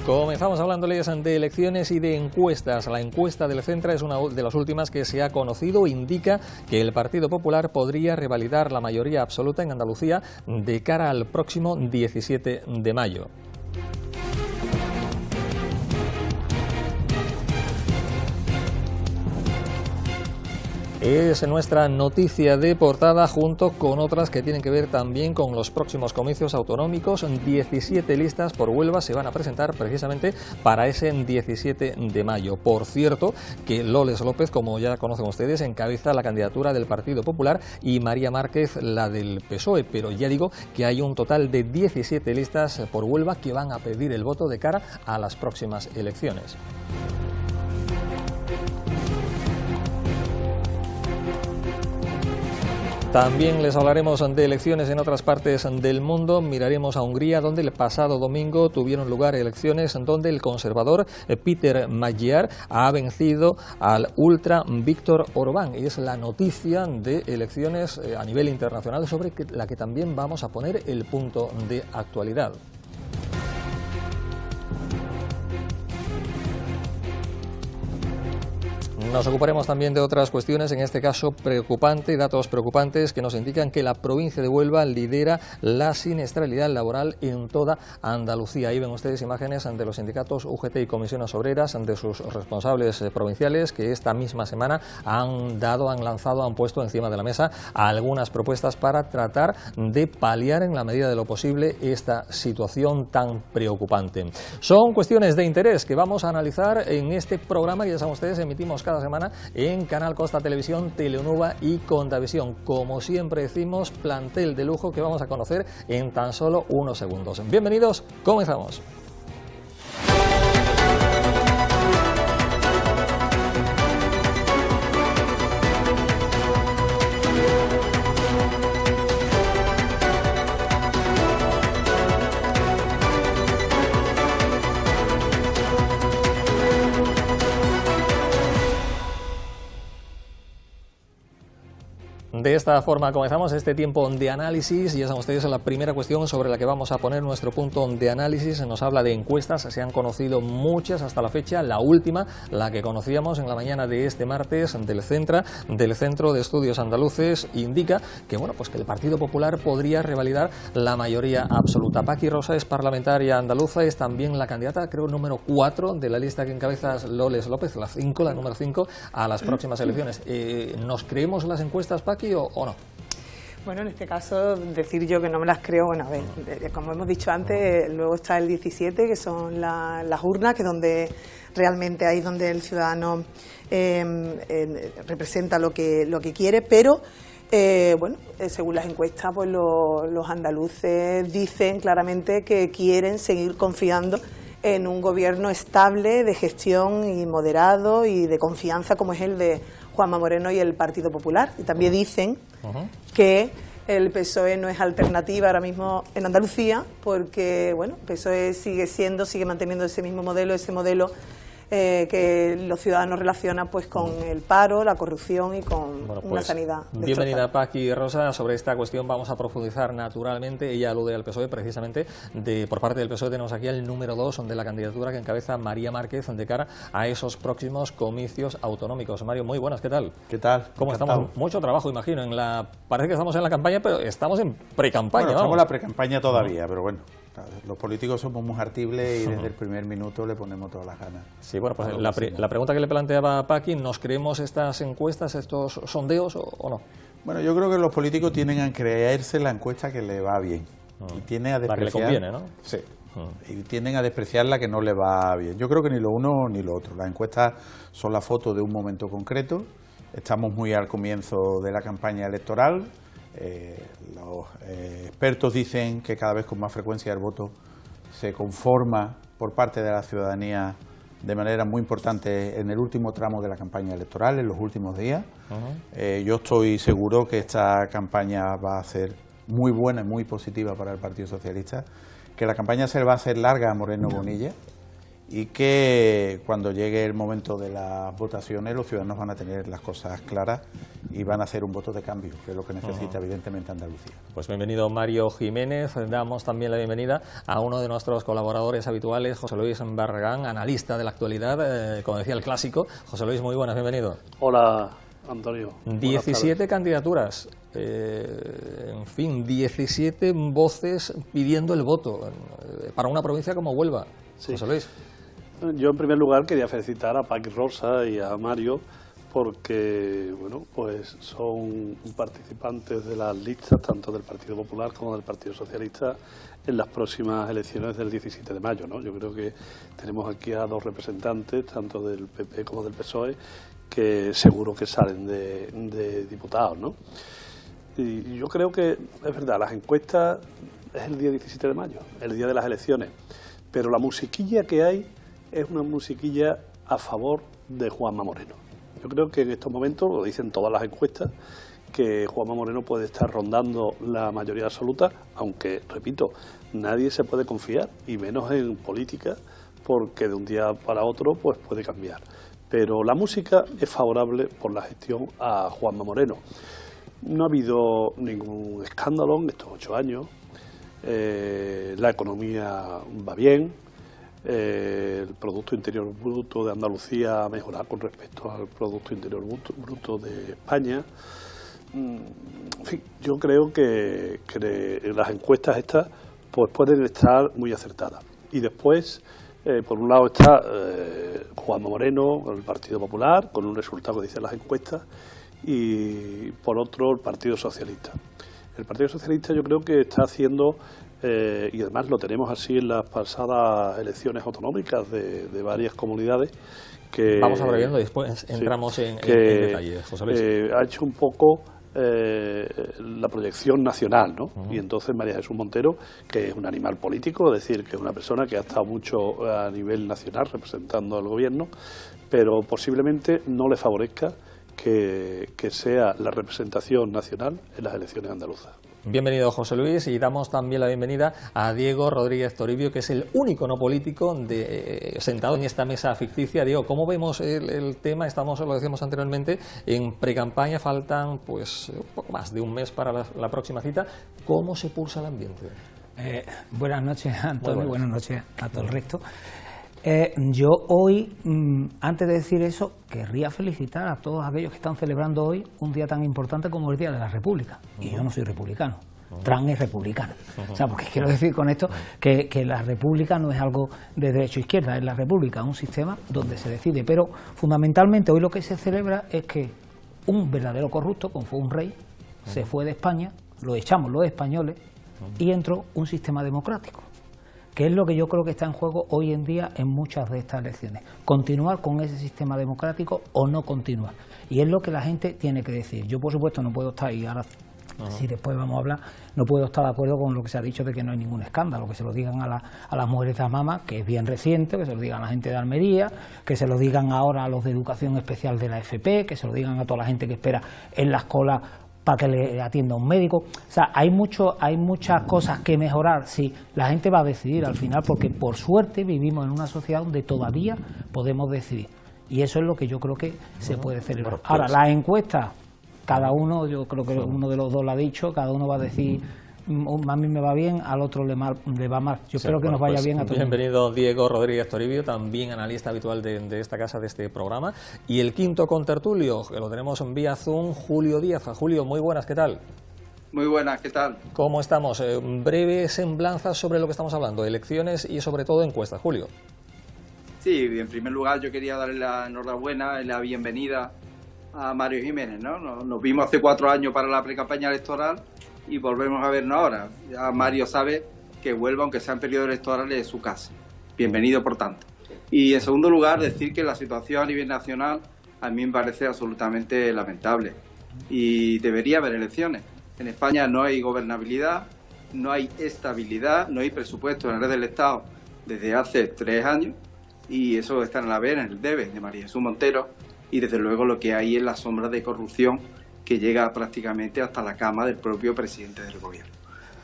Comenzamos hablándoles de elecciones y de encuestas. La encuesta del Centra es una de las últimas que se ha conocido. Indica que el Partido Popular podría revalidar la mayoría absoluta en Andalucía de cara al próximo 17 de mayo. Es nuestra noticia de portada, junto con otras que tienen que ver también con los próximos comicios autonómicos. 17 listas por Huelva se van a presentar precisamente para ese 17 de mayo. Por cierto, que Loles López, como ya conocen ustedes, encabeza la candidatura del Partido Popular y María Márquez la del PSOE. Pero ya digo que hay un total de 17 listas por Huelva que van a pedir el voto de cara a las próximas elecciones. También les hablaremos de elecciones en otras partes del mundo. Miraremos a Hungría, donde el pasado domingo tuvieron lugar elecciones donde el conservador Péter Magyar ha vencido al ultra Viktor Orbán. Y es la noticia de elecciones a nivel internacional sobre la que también vamos a poner el punto de actualidad. Nos ocuparemos también de otras cuestiones, en este caso datos preocupantes que nos indican que la provincia de Huelva lidera la siniestralidad laboral en toda Andalucía. Ahí ven ustedes imágenes de los sindicatos UGT y Comisiones Obreras, de sus responsables provinciales, que esta misma semana han puesto encima de la mesa algunas propuestas para tratar de paliar en la medida de lo posible esta situación tan preocupante. Son cuestiones de interés que vamos a analizar en este programa que, ya saben ustedes, emitimos cada semana en Canal Costa Televisión, Telenueva y Contavisión. Como siempre decimos, plantel de lujo que vamos a conocer en tan solo unos segundos. Bienvenidos, comenzamos. De esta forma comenzamos este tiempo de análisis y ya saben ustedes, la primera cuestión sobre la que vamos a poner nuestro punto de análisis nos habla de encuestas. Se han conocido muchas hasta la fecha. La última, la que conocíamos en la mañana de este martes del Centro de Estudios Andaluces, indica que que el Partido Popular podría revalidar la mayoría absoluta. Paqui Rosa es parlamentaria andaluza, es también la candidata, creo, número 4 de la lista que encabeza Loles López, la número 5, a las próximas elecciones. ¿Nos creemos las encuestas, Paqui, o no? Bueno, en este caso, decir yo que no me las creo, bueno, a ver, como hemos dicho antes, luego está el 17, que son las urnas, que es donde realmente ahí es donde el ciudadano representa lo que quiere, pero según las encuestas, pues los andaluces dicen claramente que quieren seguir confiando en un gobierno estable, de gestión y moderado y de confianza, como es el de Juanma Moreno y el Partido Popular. Y también dicen que el PSOE no es alternativa ahora mismo en Andalucía, porque el PSOE sigue manteniendo ese mismo modelo, que los ciudadanos relacionan pues con el paro, la corrupción y con una sanidad destrozada. Bienvenida, Paqui Rosa. Sobre esta cuestión vamos a profundizar naturalmente. Ella alude al PSOE, precisamente por parte del PSOE tenemos aquí el número 2 de la candidatura que encabeza María Márquez de cara a esos próximos comicios autonómicos. Mario, muy buenas, ¿qué tal? ¿Qué tal? ¿Cómo estamos? Mucho trabajo, imagino. Parece que estamos en la campaña, pero estamos en precampaña. Estamos en la precampaña todavía, pero bueno. Los políticos somos muy artibles y desde el primer minuto le ponemos todas las ganas. Sí, pues la pregunta que le planteaba Paqui, ¿nos creemos estas encuestas, estos sondeos o no? Bueno, yo creo que los políticos tienen a creerse la encuesta que le va bien. Y tienen a despreciar, la que le conviene, ¿no? Sí. Y tienden a despreciar la que no le va bien. Yo creo que ni lo uno ni lo otro. Las encuestas son la foto de un momento concreto. Estamos muy al comienzo de la campaña electoral. Los expertos dicen que cada vez con más frecuencia el voto se conforma por parte de la ciudadanía de manera muy importante en el último tramo de la campaña electoral, en los últimos días. Yo estoy seguro que esta campaña va a ser muy buena y muy positiva para el Partido Socialista, que la campaña se va a hacer larga a Moreno Bonilla y que cuando llegue el momento de las votaciones los ciudadanos van a tener las cosas claras y van a hacer un voto de cambio, que es lo que necesita evidentemente Andalucía. Pues bienvenido Mario Jiménez. Damos también la bienvenida a uno de nuestros colaboradores habituales, José Luis Barragán, analista de la actualidad, como decía el clásico. José Luis, muy buenas, bienvenido. Hola, Antonio. 17 candidaturas, en fin, 17 voces pidiendo el voto para una provincia como Huelva. Sí. José Luis. Yo en primer lugar quería felicitar a Paqui Rosa y a Mario porque bueno, pues son participantes de las listas tanto del Partido Popular como del Partido Socialista en las próximas elecciones del 17 de mayo, ¿no? Yo creo que tenemos aquí a dos representantes, tanto del PP como del PSOE, que seguro que salen de diputados, ¿no? Y yo creo que es verdad, las encuestas es el día 17 de mayo, el día de las elecciones, pero la musiquilla que hay es una musiquilla a favor de Juanma Moreno. Yo creo que en estos momentos, lo dicen todas las encuestas, que Juanma Moreno puede estar rondando la mayoría absoluta, aunque, repito, nadie se puede confiar, y menos en política, porque de un día para otro pues puede cambiar. Pero la música es favorable por la gestión a Juanma Moreno. No ha habido ningún escándalo en estos 8 años, la economía va bien, el Producto Interior Bruto de Andalucía ha mejorado con respecto al Producto Interior Bruto de España. En fin, yo creo que las encuestas estas pues pueden estar muy acertadas. Y después, por un lado está Juanma Moreno con el Partido Popular, con un resultado que dicen las encuestas, y por otro el Partido Socialista. El Partido Socialista yo creo que está haciendo, y además lo tenemos así en las pasadas elecciones autonómicas de varias comunidades, que vamos abreviando y después entramos sí, en detalle, José Luis. Ha hecho un poco la proyección nacional, ¿no? Y entonces María Jesús Montero, que es un animal político, es decir, que es una persona que ha estado mucho a nivel nacional representando al gobierno, pero posiblemente no le favorezca que sea la representación nacional en las elecciones andaluzas. Bienvenido, José Luis, y damos también la bienvenida a Diego Rodríguez Toribio, que es el único no político sentado en esta mesa ficticia. Diego, ¿cómo vemos el tema? Estamos, lo decíamos anteriormente, en precampaña, faltan pues un poco más de un mes para la próxima cita. ¿Cómo se pulsa el ambiente? Buenas noches, Antonio, buenas noches a todo el resto. Yo hoy, antes de decir eso, querría felicitar a todos aquellos que están celebrando hoy un día tan importante como el Día de la República. Y yo no soy republicano, Trump es republicano. O sea, porque quiero decir con esto que la República no es algo de derecha o izquierda, es la República, un sistema donde se decide. Pero fundamentalmente hoy lo que se celebra es que un verdadero corrupto, como fue un rey, se fue de España, lo echamos los españoles y entró un sistema democrático, que es lo que yo creo que está en juego hoy en día en muchas de estas elecciones. Continuar con ese sistema democrático o no continuar. Y es lo que la gente tiene que decir. Yo, por supuesto, no puedo estar, y ahora, si después vamos a hablar, no puedo estar de acuerdo con lo que se ha dicho de que no hay ningún escándalo, que se lo digan a las mujeres de Amama, que es bien reciente, que se lo digan a la gente de Almería, que se lo digan ahora a los de Educación Especial de la FP, que se lo digan a toda la gente que espera en las colas para que le atienda un médico. O sea, hay muchas cosas que mejorar. Sí, la gente va a decidir al final, porque por suerte vivimos en una sociedad donde todavía podemos decidir. Y eso es lo que yo creo que se puede celebrar. Ahora, las encuestas, cada uno, yo creo que uno de los dos lo ha dicho, cada uno va a decir, a mí me va bien, al otro le va mal. Yo espero que nos vaya bien a todos. Bienvenido Diego Rodríguez Toribio, también analista habitual de esta casa, de este programa. Y el quinto contertulio, que lo tenemos en vía Zoom, Julio Díaz. Julio, muy buenas, ¿qué tal? Muy buenas, ¿qué tal? ¿Cómo estamos? Breve semblanza sobre lo que estamos hablando, elecciones y sobre todo encuestas. Julio. Sí, en primer lugar yo quería darle la enhorabuena y la bienvenida a Mario Jiménez, ¿no? Nos vimos hace 4 años para la precampaña electoral y volvemos a vernos ahora. Ya Mario sabe que Huelva, aunque sea en periodo electoral, es su casa. Bienvenido, por tanto. Y en segundo lugar, decir que la situación a nivel nacional a mí me parece absolutamente lamentable y debería haber elecciones. En España no hay gobernabilidad, no hay estabilidad, no hay presupuesto en la red del Estado desde hace 3 años y eso está en la vera, en el debe de María Jesús Montero, y desde luego lo que hay es la sombra de corrupción que llega prácticamente hasta la cama del propio presidente del gobierno.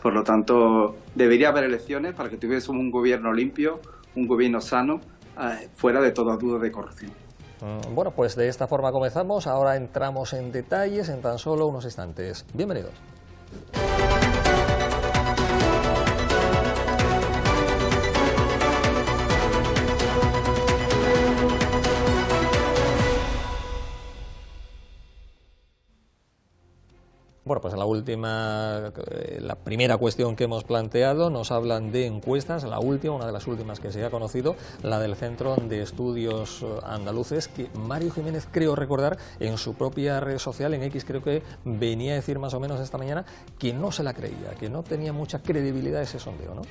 Por lo tanto, debería haber elecciones para que tuviésemos un gobierno limpio, un gobierno sano fuera de toda duda de corrupción. Bueno, pues de esta forma comenzamos, ahora entramos en detalles en tan solo unos instantes. Bienvenidos. Bueno, pues en la primera cuestión que hemos planteado nos hablan de encuestas, la última, una de las últimas que se ha conocido, la del Centro de Estudios Andaluces, que Mario Jiménez, creo recordar, en su propia red social, en X, creo que venía a decir más o menos esta mañana que no se la creía, que no tenía mucha credibilidad ese sondeo, ¿no?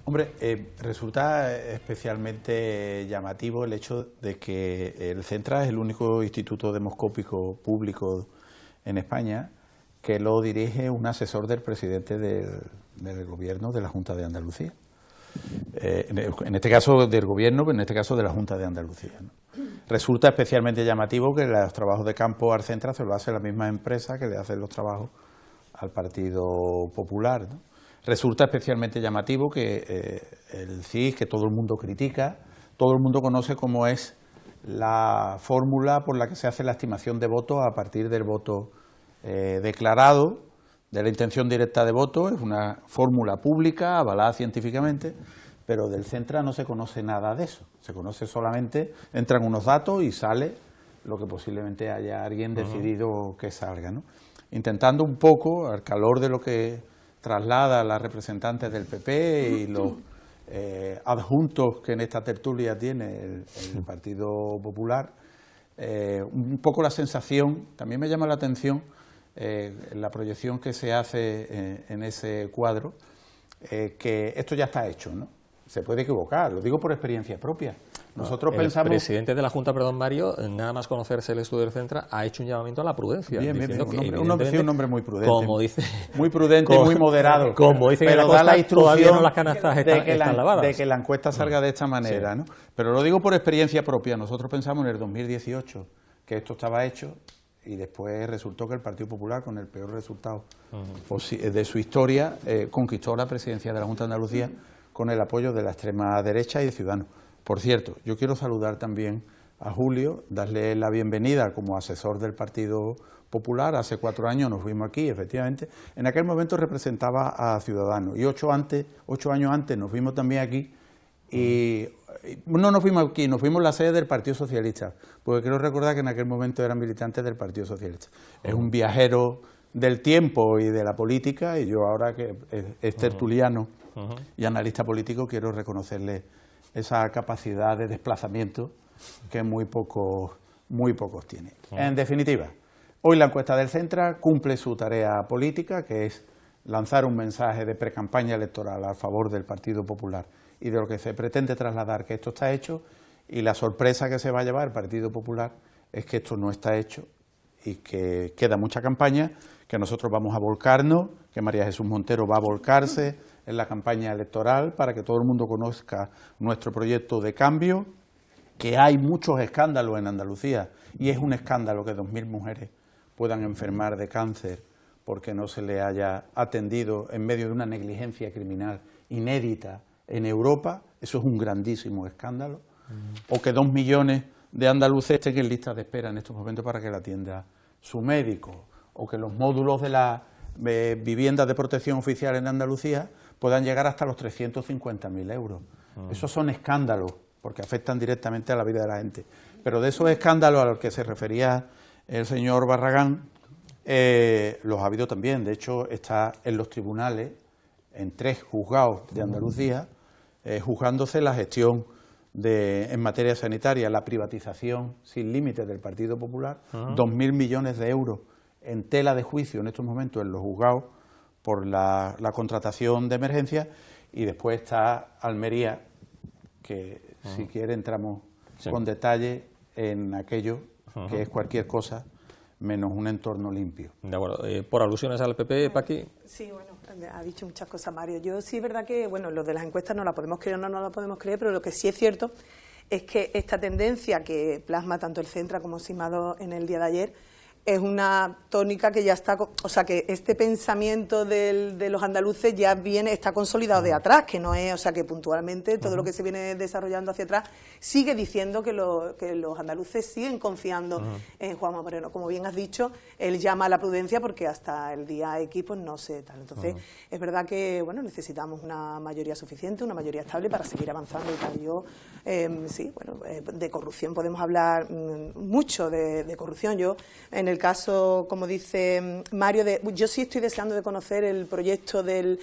Hombre, resulta especialmente llamativo el hecho de que el Centra es el único instituto demoscópico público en España que lo dirige un asesor del presidente del gobierno de la Junta de Andalucía. En este caso del gobierno, pero en este caso de la Junta de Andalucía, ¿no? Resulta especialmente llamativo que los trabajos de campo al Centra se lo hace la misma empresa que le hace los trabajos al Partido Popular, ¿no? Resulta especialmente llamativo que el CIS, que todo el mundo critica, todo el mundo conoce cómo es la fórmula por la que se hace la estimación de votos a partir del voto declarado, de la intención directa de voto. Es una fórmula pública, avalada científicamente, pero del Centra no se conoce nada de eso. Se conoce solamente, entran unos datos y sale lo que posiblemente haya alguien decidido que salga, ¿no? Intentando un poco, al calor de lo que traslada a las representantes del PP y los adjuntos que en esta tertulia tiene el Partido Popular, un poco la sensación, también me llama la atención la proyección que se hace en ese cuadro, que esto ya está hecho, ¿no? Se puede equivocar, lo digo por experiencia propia. Nosotros pensamos... El presidente de la Junta, perdón, Mario, nada más conocerse el estudio del Centra, ha hecho un llamamiento a la prudencia. Bien, diciendo que un hombre muy prudente. Como dice, muy prudente y muy moderado. Como dice pero que da la instrucción no las canastas están lavadas. De que la encuesta salga de esta manera, ¿no? Pero lo digo por experiencia propia. Nosotros pensamos en el 2018 que esto estaba hecho y después resultó que el Partido Popular, con el peor resultado de su historia, conquistó la presidencia de la Junta de Andalucía con el apoyo de la extrema derecha y de Ciudadanos. Por cierto, yo quiero saludar también a Julio, darle la bienvenida como asesor del Partido Popular. Hace 4 años nos fuimos aquí, efectivamente. En aquel momento representaba a Ciudadanos y 8 años antes nos fuimos también aquí y no nos fuimos aquí, nos fuimos a la sede del Partido Socialista, porque quiero recordar que en aquel momento eran militantes del Partido Socialista. Es un viajero del tiempo y de la política, y yo ahora que es tertuliano y analista político quiero reconocerle esa capacidad de desplazamiento que muy pocos tienen. En definitiva, hoy la encuesta del Centra cumple su tarea política, que es lanzar un mensaje de precampaña electoral a favor del Partido Popular y de lo que se pretende trasladar, que esto está hecho, y la sorpresa que se va a llevar el Partido Popular es que esto no está hecho y que queda mucha campaña, que nosotros vamos a volcarnos, que María Jesús Montero va a volcarse en la campaña electoral para que todo el mundo conozca nuestro proyecto de cambio, que hay muchos escándalos en Andalucía y es un escándalo que 2.000 mujeres puedan enfermar de cáncer porque no se le haya atendido en medio de una negligencia criminal inédita en Europa. Eso es un grandísimo escándalo. O que 2 millones de andaluces estén en lista de espera en estos momentos para que la atienda su médico, o que los módulos de las viviendas de protección oficial en Andalucía puedan llegar hasta los 350.000 euros. Esos son escándalos, porque afectan directamente a la vida de la gente. Pero de esos escándalos a los que se refería el señor Barragán, los ha habido también. De hecho, está en los tribunales, en 3 juzgados de Andalucía, juzgándose la gestión en materia sanitaria, la privatización sin límites del Partido Popular, 2.000 millones de euros en tela de juicio en estos momentos en los juzgados por la contratación de emergencia. Y después está Almería, que si quiere entramos con detalle en aquello que es cualquier cosa menos un entorno limpio. De acuerdo. Por alusiones al PP, Paqui. Sí, bueno, ha dicho muchas cosas Mario. Yo sí es verdad que, bueno, lo de las encuestas no la podemos creer o no la podemos creer, pero lo que sí es cierto es que esta tendencia que plasma tanto el Centra como Simado en el día de ayer es una tónica que ya está, o sea, que este pensamiento de los andaluces ya está consolidado de atrás, que no es, o sea, que puntualmente todo lo que se viene desarrollando hacia atrás sigue diciendo que los andaluces siguen confiando en Juanma Moreno. Como bien has dicho, él llama a la prudencia porque hasta el día X pues no sé tal. Entonces, es verdad que, bueno, necesitamos una mayoría suficiente, una mayoría estable para seguir avanzando y tal. Yo, sí, bueno, de corrupción podemos hablar mucho de corrupción. Yo, en el caso, como dice Mario, yo sí estoy deseando de conocer el proyecto del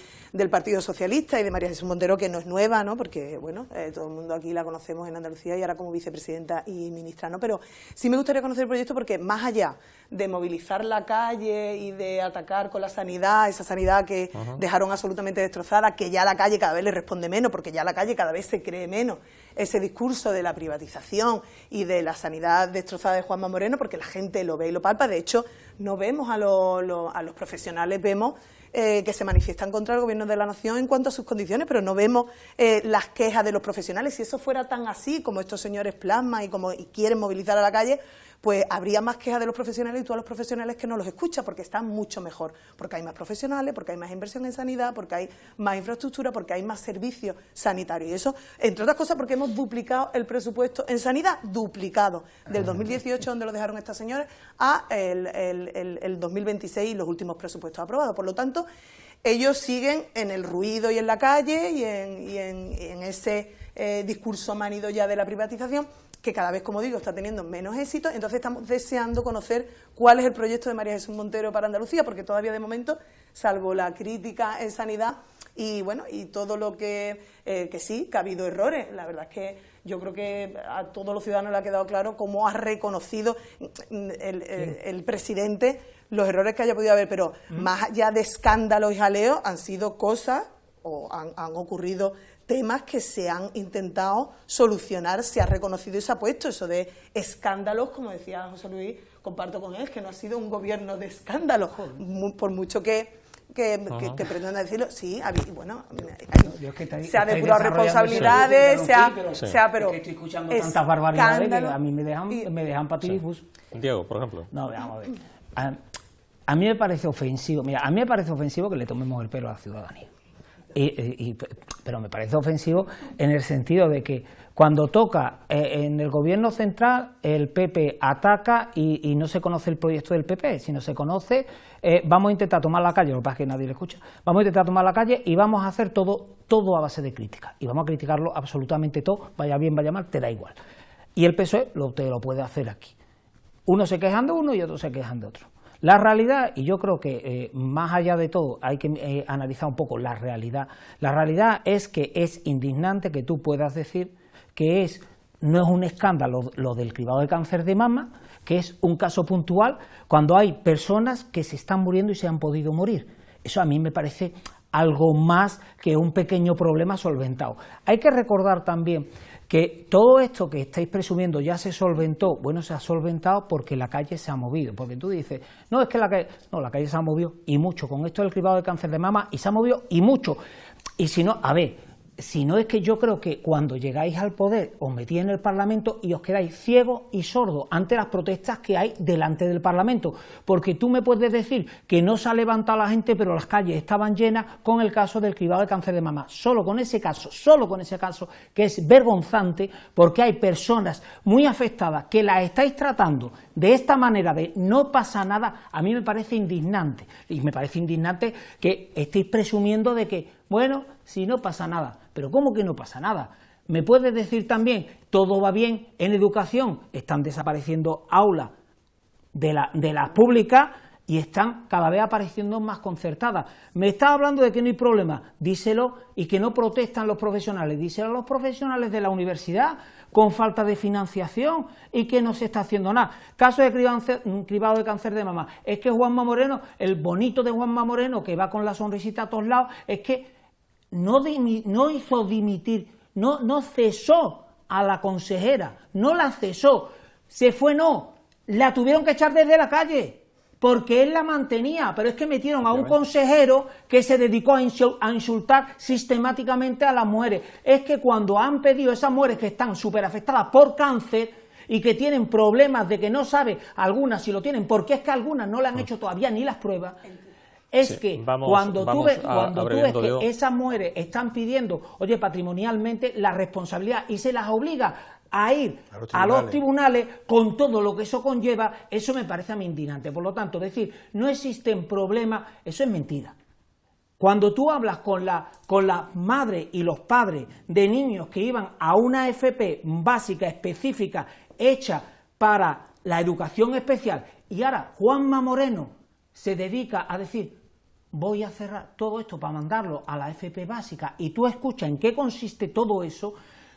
Partido Socialista y de María Jesús Montero, que no es nueva, ¿no? Porque, bueno, todo el mundo aquí la conocemos en Andalucía y ahora como vicepresidenta y ministra, ¿no? Pero sí me gustaría conocer el proyecto porque, más allá de movilizar la calle y de atacar con la sanidad, esa sanidad que dejaron absolutamente destrozada, que ya la calle cada vez le responde menos, porque ya la calle cada vez se cree menos ese discurso de la privatización y de la sanidad destrozada de Juanma Moreno, porque la gente lo ve y lo palpa. De hecho, no vemos a los profesionales, vemos que se manifiestan contra el Gobierno de la Nación en cuanto a sus condiciones, pero no vemos las quejas de los profesionales. Si eso fuera tan así, como estos señores plasman y quieren movilizar a la calle, pues habría más quejas de los profesionales y tú a los profesionales que no los escuchas, porque están mucho mejor, porque hay más profesionales, porque hay más inversión en sanidad, porque hay más infraestructura, porque hay más servicios sanitarios. Y eso, entre otras cosas, porque hemos duplicado el presupuesto en sanidad, duplicado, del 2018, donde lo dejaron estas señoras, a el 2026 y los últimos presupuestos aprobados. Por lo tanto, ellos siguen en el ruido y en la calle y en ese discurso manido ya de la privatización, que cada vez, como digo, está teniendo menos éxito. Entonces estamos deseando conocer cuál es el proyecto de María Jesús Montero para Andalucía, porque todavía de momento, salvo la crítica en sanidad y bueno, y todo lo que sí, que ha habido errores. La verdad es que yo creo que a todos los ciudadanos le ha quedado claro cómo ha reconocido el presidente los errores que haya podido haber, pero más allá de escándalos y jaleos, han sido cosas o han ocurrido temas que se han intentado solucionar, se ha reconocido y se ha puesto. Eso de escándalos, como decía José Luis, comparto con él, que no ha sido un gobierno de escándalos, por mucho que pretendan decirlo. Sí, bueno, se ha depurado responsabilidades, pero estoy escuchando tantas barbaridades que a mí me dejan patidifuso. Diego, por ejemplo. No, veamos a ver. A mí me parece ofensivo, que le tomemos el pelo a la ciudadanía. Pero me parece ofensivo en el sentido de que cuando toca en el gobierno central el PP ataca y no se conoce el proyecto del PP, sino se conoce, vamos a intentar tomar la calle, lo que pasa es que nadie le escucha, vamos a intentar tomar la calle y vamos a hacer todo a base de crítica, y vamos a criticarlo absolutamente todo, vaya bien, vaya mal, te da igual. Y el PSOE te lo puede hacer aquí. Uno se quejan de uno y otro se quejan de otro. La realidad, y yo creo que más allá de todo hay que analizar un poco la realidad. La realidad es que es indignante que tú puedas decir que no es un escándalo lo del cribado de cáncer de mama, que es un caso puntual, cuando hay personas que se están muriendo y se han podido morir. Eso a mí me parece algo más que un pequeño problema solventado. Hay que recordar también que todo esto que estáis presumiendo ya se solventó. Bueno, se ha solventado porque la calle se ha movido, porque tú dices, no, es que la calle se ha movido y mucho, con esto del cribado de cáncer de mama, y se ha movido y mucho, y si no, a ver, si no es que yo creo que cuando llegáis al poder os metís en el Parlamento y os quedáis ciegos y sordos ante las protestas que hay delante del Parlamento, porque tú me puedes decir que no se ha levantado la gente pero las calles estaban llenas con el caso del cribado de cáncer de mama, solo con ese caso, que es vergonzante, porque hay personas muy afectadas que las estáis tratando de esta manera de no pasa nada. A mí me parece indignante, y me parece indignante que estéis presumiendo de que, bueno, si no pasa nada. Pero ¿cómo que no pasa nada? ¿Me puedes decir también, todo va bien en educación? Están desapareciendo aulas de las públicas y están cada vez apareciendo más concertadas. Me estás hablando de que no hay problema, díselo, y que no protestan los profesionales, díselo a los profesionales de la universidad con falta de financiación y que no se está haciendo nada. Caso de cribado de cáncer de mama, es que Juanma Moreno, el bonito de Juanma Moreno, que va con la sonrisita a todos lados, es que no hizo dimitir, no cesó a la consejera, no la cesó, se fue, no, la tuvieron que echar desde la calle, porque él la mantenía, pero es que metieron a un consejero que se dedicó a insultar sistemáticamente a las mujeres. Es que cuando han pedido esas mujeres que están súper afectadas por cáncer, y que tienen problemas de que no sabe algunas si lo tienen, porque es que algunas no le han hecho todavía ni las pruebas. Es sí, que vamos cuando tú ves que Diego. esas mujeres están pidiendo, oye, patrimonialmente, la responsabilidad y se las obliga a ir a los tribunales con todo lo que eso conlleva, eso me parece a mí indignante. Por lo tanto, decir, no existen problemas, eso es mentira. Cuando tú hablas con las madres y los padres de niños que iban a una FP básica, específica, hecha para la educación especial, y ahora Juanma Moreno se dedica a decir, voy a cerrar todo esto para mandarlo a la FP básica, y tú escuchas en qué consiste todo eso,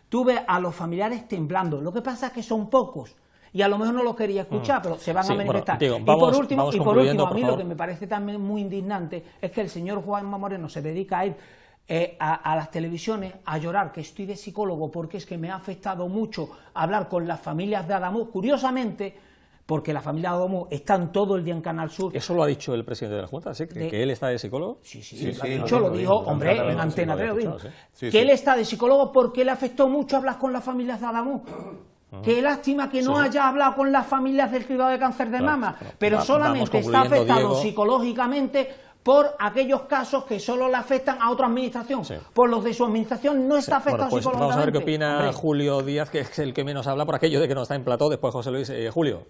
tú ves a los familiares temblando. Lo que pasa es que son pocos, y a lo mejor no lo quería escuchar, pero se van a manifestar. Bueno, Diego, y por último, a mí lo que me parece también muy indignante es que el señor Juanma Moreno se dedica a ir a las televisiones a llorar que estoy de psicólogo porque es que me ha afectado mucho hablar con las familias de Adamuz. Curiosamente, porque las familias de Adamuz están todo el día en Canal Sur. ¿Eso lo ha dicho el presidente de la Junta? ¿Sí? ¿Que él está de psicólogo? Sí, lo dijo, hombre, en Antena 3 lo dijo. Sí. Que él está de psicólogo porque le afectó mucho hablar con las familias de Adamuz. Qué lástima que no haya hablado con las familias del cribado de cáncer de mama, pero solamente está afectado, Diego, psicológicamente por aquellos casos que solo le afectan a otra administración. Por los de su administración no está afectado psicológicamente. Vamos a ver qué opina Julio Díaz, que es el que menos habla por aquello de que no está en plató. Después José Luis. Julio.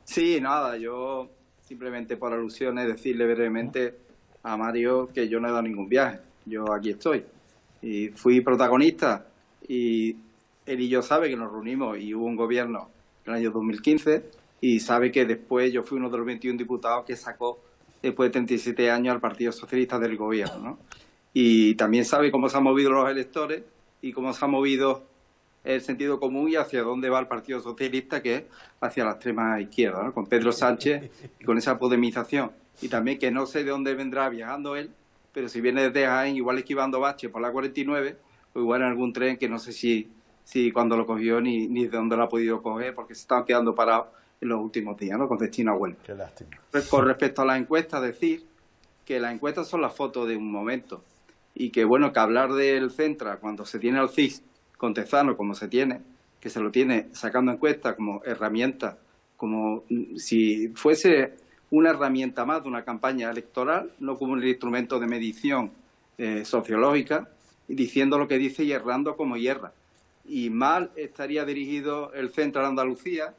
Sí, nada, yo simplemente por alusiones decirle brevemente a Mario que yo no he dado ningún viaje. Yo aquí estoy. Y fui protagonista y él y yo sabe que nos reunimos y hubo un gobierno en el año 2015 y sabe que después yo fui uno de los 21 diputados que sacó después de 37 años al Partido Socialista del gobierno, ¿no? Y también sabe cómo se han movido los electores y cómo se ha movido el sentido común y hacia dónde va el Partido Socialista, que es hacia la extrema izquierda, ¿no? Con Pedro Sánchez y con esa podemización. Y también que no sé de dónde vendrá viajando él, pero si viene desde Jaén, igual esquivando baches por la 49, o igual en algún tren que no sé si cuando lo cogió ni de dónde lo ha podido coger, porque se estaban quedando parados en los últimos días, ¿no? Con destino a Huelva. Qué lástima. Con respecto a las encuestas, decir que las encuestas son las fotos de un momento y que, bueno, que hablar del Centra cuando se tiene al CIS con Tezano como se tiene, que se lo tiene sacando encuestas como herramienta, como si fuese una herramienta más de una campaña electoral, no como un instrumento de medición sociológica, diciendo lo que dice y errando como hierra. Y mal estaría dirigido el Centro de Andalucía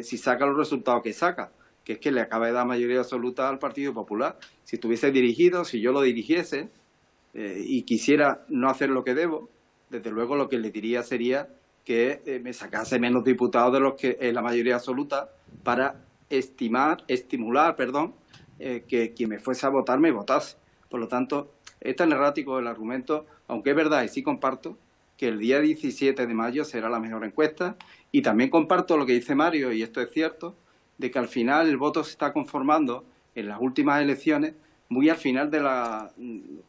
si saca los resultados que saca, que es que le acaba de dar mayoría absoluta al Partido Popular. Si estuviese dirigido, si yo lo dirigiese y quisiera no hacer lo que debo, desde luego lo que le diría sería que me sacase menos diputados de los que la mayoría absoluta para estimular, que quien me fuese a votar me votase. Por lo tanto, es tan errático el argumento, aunque es verdad y sí comparto, que el día 17 de mayo será la mejor encuesta, y también comparto lo que dice Mario, y esto es cierto, de que al final el voto se está conformando en las últimas elecciones, muy al final de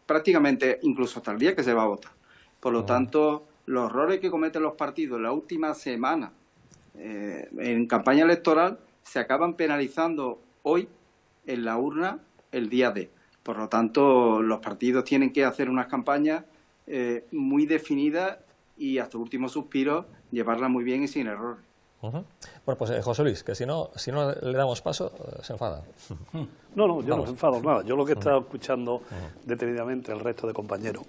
prácticamente incluso hasta el día que se va a votar. Por lo tanto, los errores que cometen los partidos en la última semana en campaña electoral se acaban penalizando hoy en la urna el día D. Por lo tanto, los partidos tienen que hacer unas campañas muy definidas y hasta el último suspiro llevarlas muy bien y sin errores. Bueno, pues José Luis, que si no le damos paso, se enfada. No, yo no me enfado nada. Yo lo que he estado escuchando detenidamente el resto de compañeros.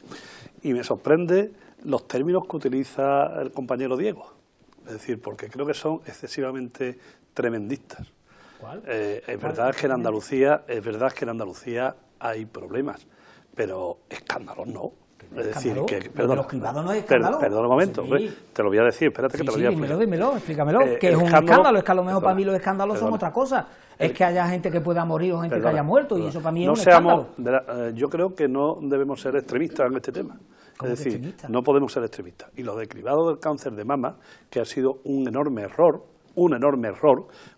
Y me sorprende los términos que utiliza el compañero Diego. Es decir, porque creo que son excesivamente tremendistas. ¿Cuál? Es verdad que en Andalucía hay problemas, pero escándalos no. Es decir, que perdona, los cribados no es escándalo. Perdona un momento, sí. Te lo voy a decir, espérate que te lo voy a explicar. Dímelo, explícamelo, que es un escándalo, es que a lo mejor para mí los escándalos son otra cosa. Es que haya gente que pueda morir o gente que haya muerto, y eso para mí es un escándalo. Yo creo que no debemos ser extremistas en este tema. Es decir, no podemos ser extremistas. Y lo de cribado del cáncer de mama, que ha sido un enorme error,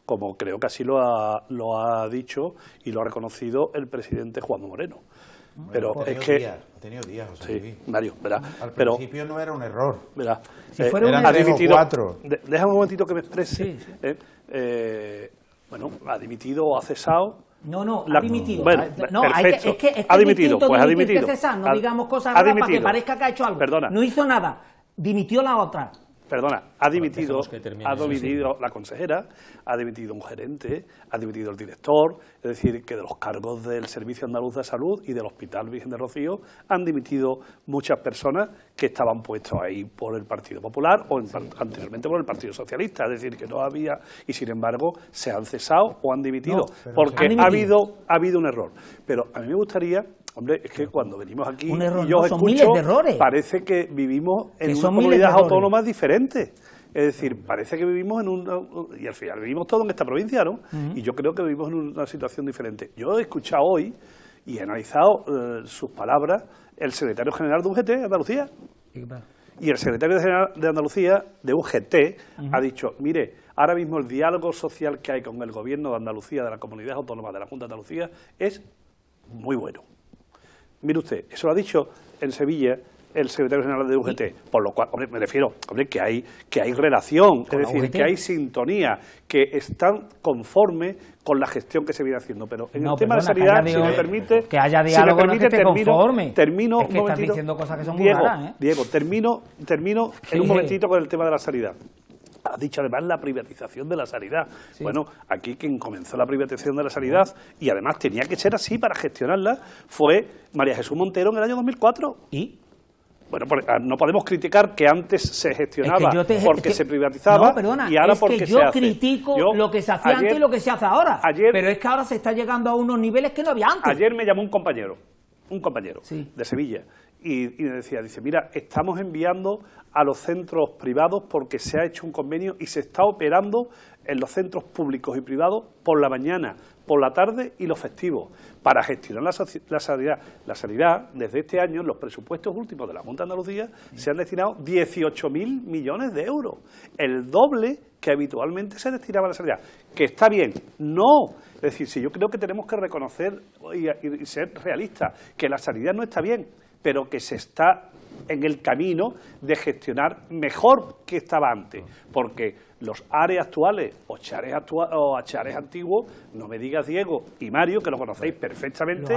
como creo que así lo ha dicho y lo ha reconocido el presidente Juanma Moreno. Pero es que ha tenido días, José Luis. Sí, Mario, verá. Al principio no era un error. Verá. Si fuera eran ha 3 dimitido, o 4. Déjame un momentito que me exprese. Sí. Bueno, ha dimitido o ha cesado. No, ha dimitido. Bueno, no, perfecto. Es que ha dimitido, pues ha dimitido. Que cesar, no digamos cosas raras para que parezca que ha hecho algo. Perdona. No hizo nada, dimitió la otra. Perdona, ha dimitido sí. la consejera, ha dimitido un gerente, ha dimitido el director, es decir, que de los cargos del Servicio Andaluz de Salud y del Hospital Virgen de Rocío han dimitido muchas personas que estaban puestos ahí por el Partido Popular o anteriormente por el Partido Socialista, es decir, que no había, y sin embargo se han cesado o han dimitido, porque ha habido un error. Pero a mí me gustaría... Hombre, es que cuando venimos aquí un error, y yo no, son miles de errores. Parece que vivimos en una comunidad autónoma diferente. Es decir, parece que vivimos y al final vivimos todos en esta provincia, ¿no? Y yo creo que vivimos en una situación diferente. Yo he escuchado hoy y he analizado sus palabras el secretario general de UGT, Andalucía. Y el secretario general de Andalucía, de UGT, ha dicho, mire, ahora mismo el diálogo social que hay con el gobierno de Andalucía, de la comunidad autónoma de la Junta de Andalucía, es muy bueno. Mire usted, eso lo ha dicho en Sevilla el secretario general de UGT, por lo cual, hombre, me refiero, hombre, que hay relación, es decir, que hay sintonía, que están conformes con la gestión que se viene haciendo. Pero en el tema de sanidad, si me permite, que haya diálogo, no que esté conforme. Termino es que estás diciendo cosas que son muy Diego, raras, ¿eh? Diego, termino en un momentito con el tema de la sanidad. Ha dicho además la privatización de la sanidad. Sí. Bueno, aquí quien comenzó la privatización de la sanidad, y además tenía que ser así para gestionarla, fue María Jesús Montero en el año 2004. ¿Y? Bueno, no podemos criticar que antes se gestionaba porque se privatizaba, no, perdona, y ahora porque se hace. Yo critico lo que se hacía antes y lo que se hace ahora. Pero es que ahora se está llegando a unos niveles que no había antes. Ayer me llamó un compañero sí. de Sevilla y me decía, mira, estamos enviando a los centros privados porque se ha hecho un convenio y se está operando en los centros públicos y privados por la mañana, por la tarde y los festivos, para gestionar la sanidad. La sanidad, desde este año, en los presupuestos últimos de la Junta de Andalucía, se han destinado 18.000 millones de euros, el doble que habitualmente se destinaba a la sanidad. ¿Que está bien? No. Es decir, si yo creo que tenemos que reconocer y ser realistas, que la sanidad no está bien, pero que se está en el camino de gestionar mejor que estaba antes, porque los ARE actuales o chares antiguos, no me digas Diego y Mario, que lo conocéis perfectamente,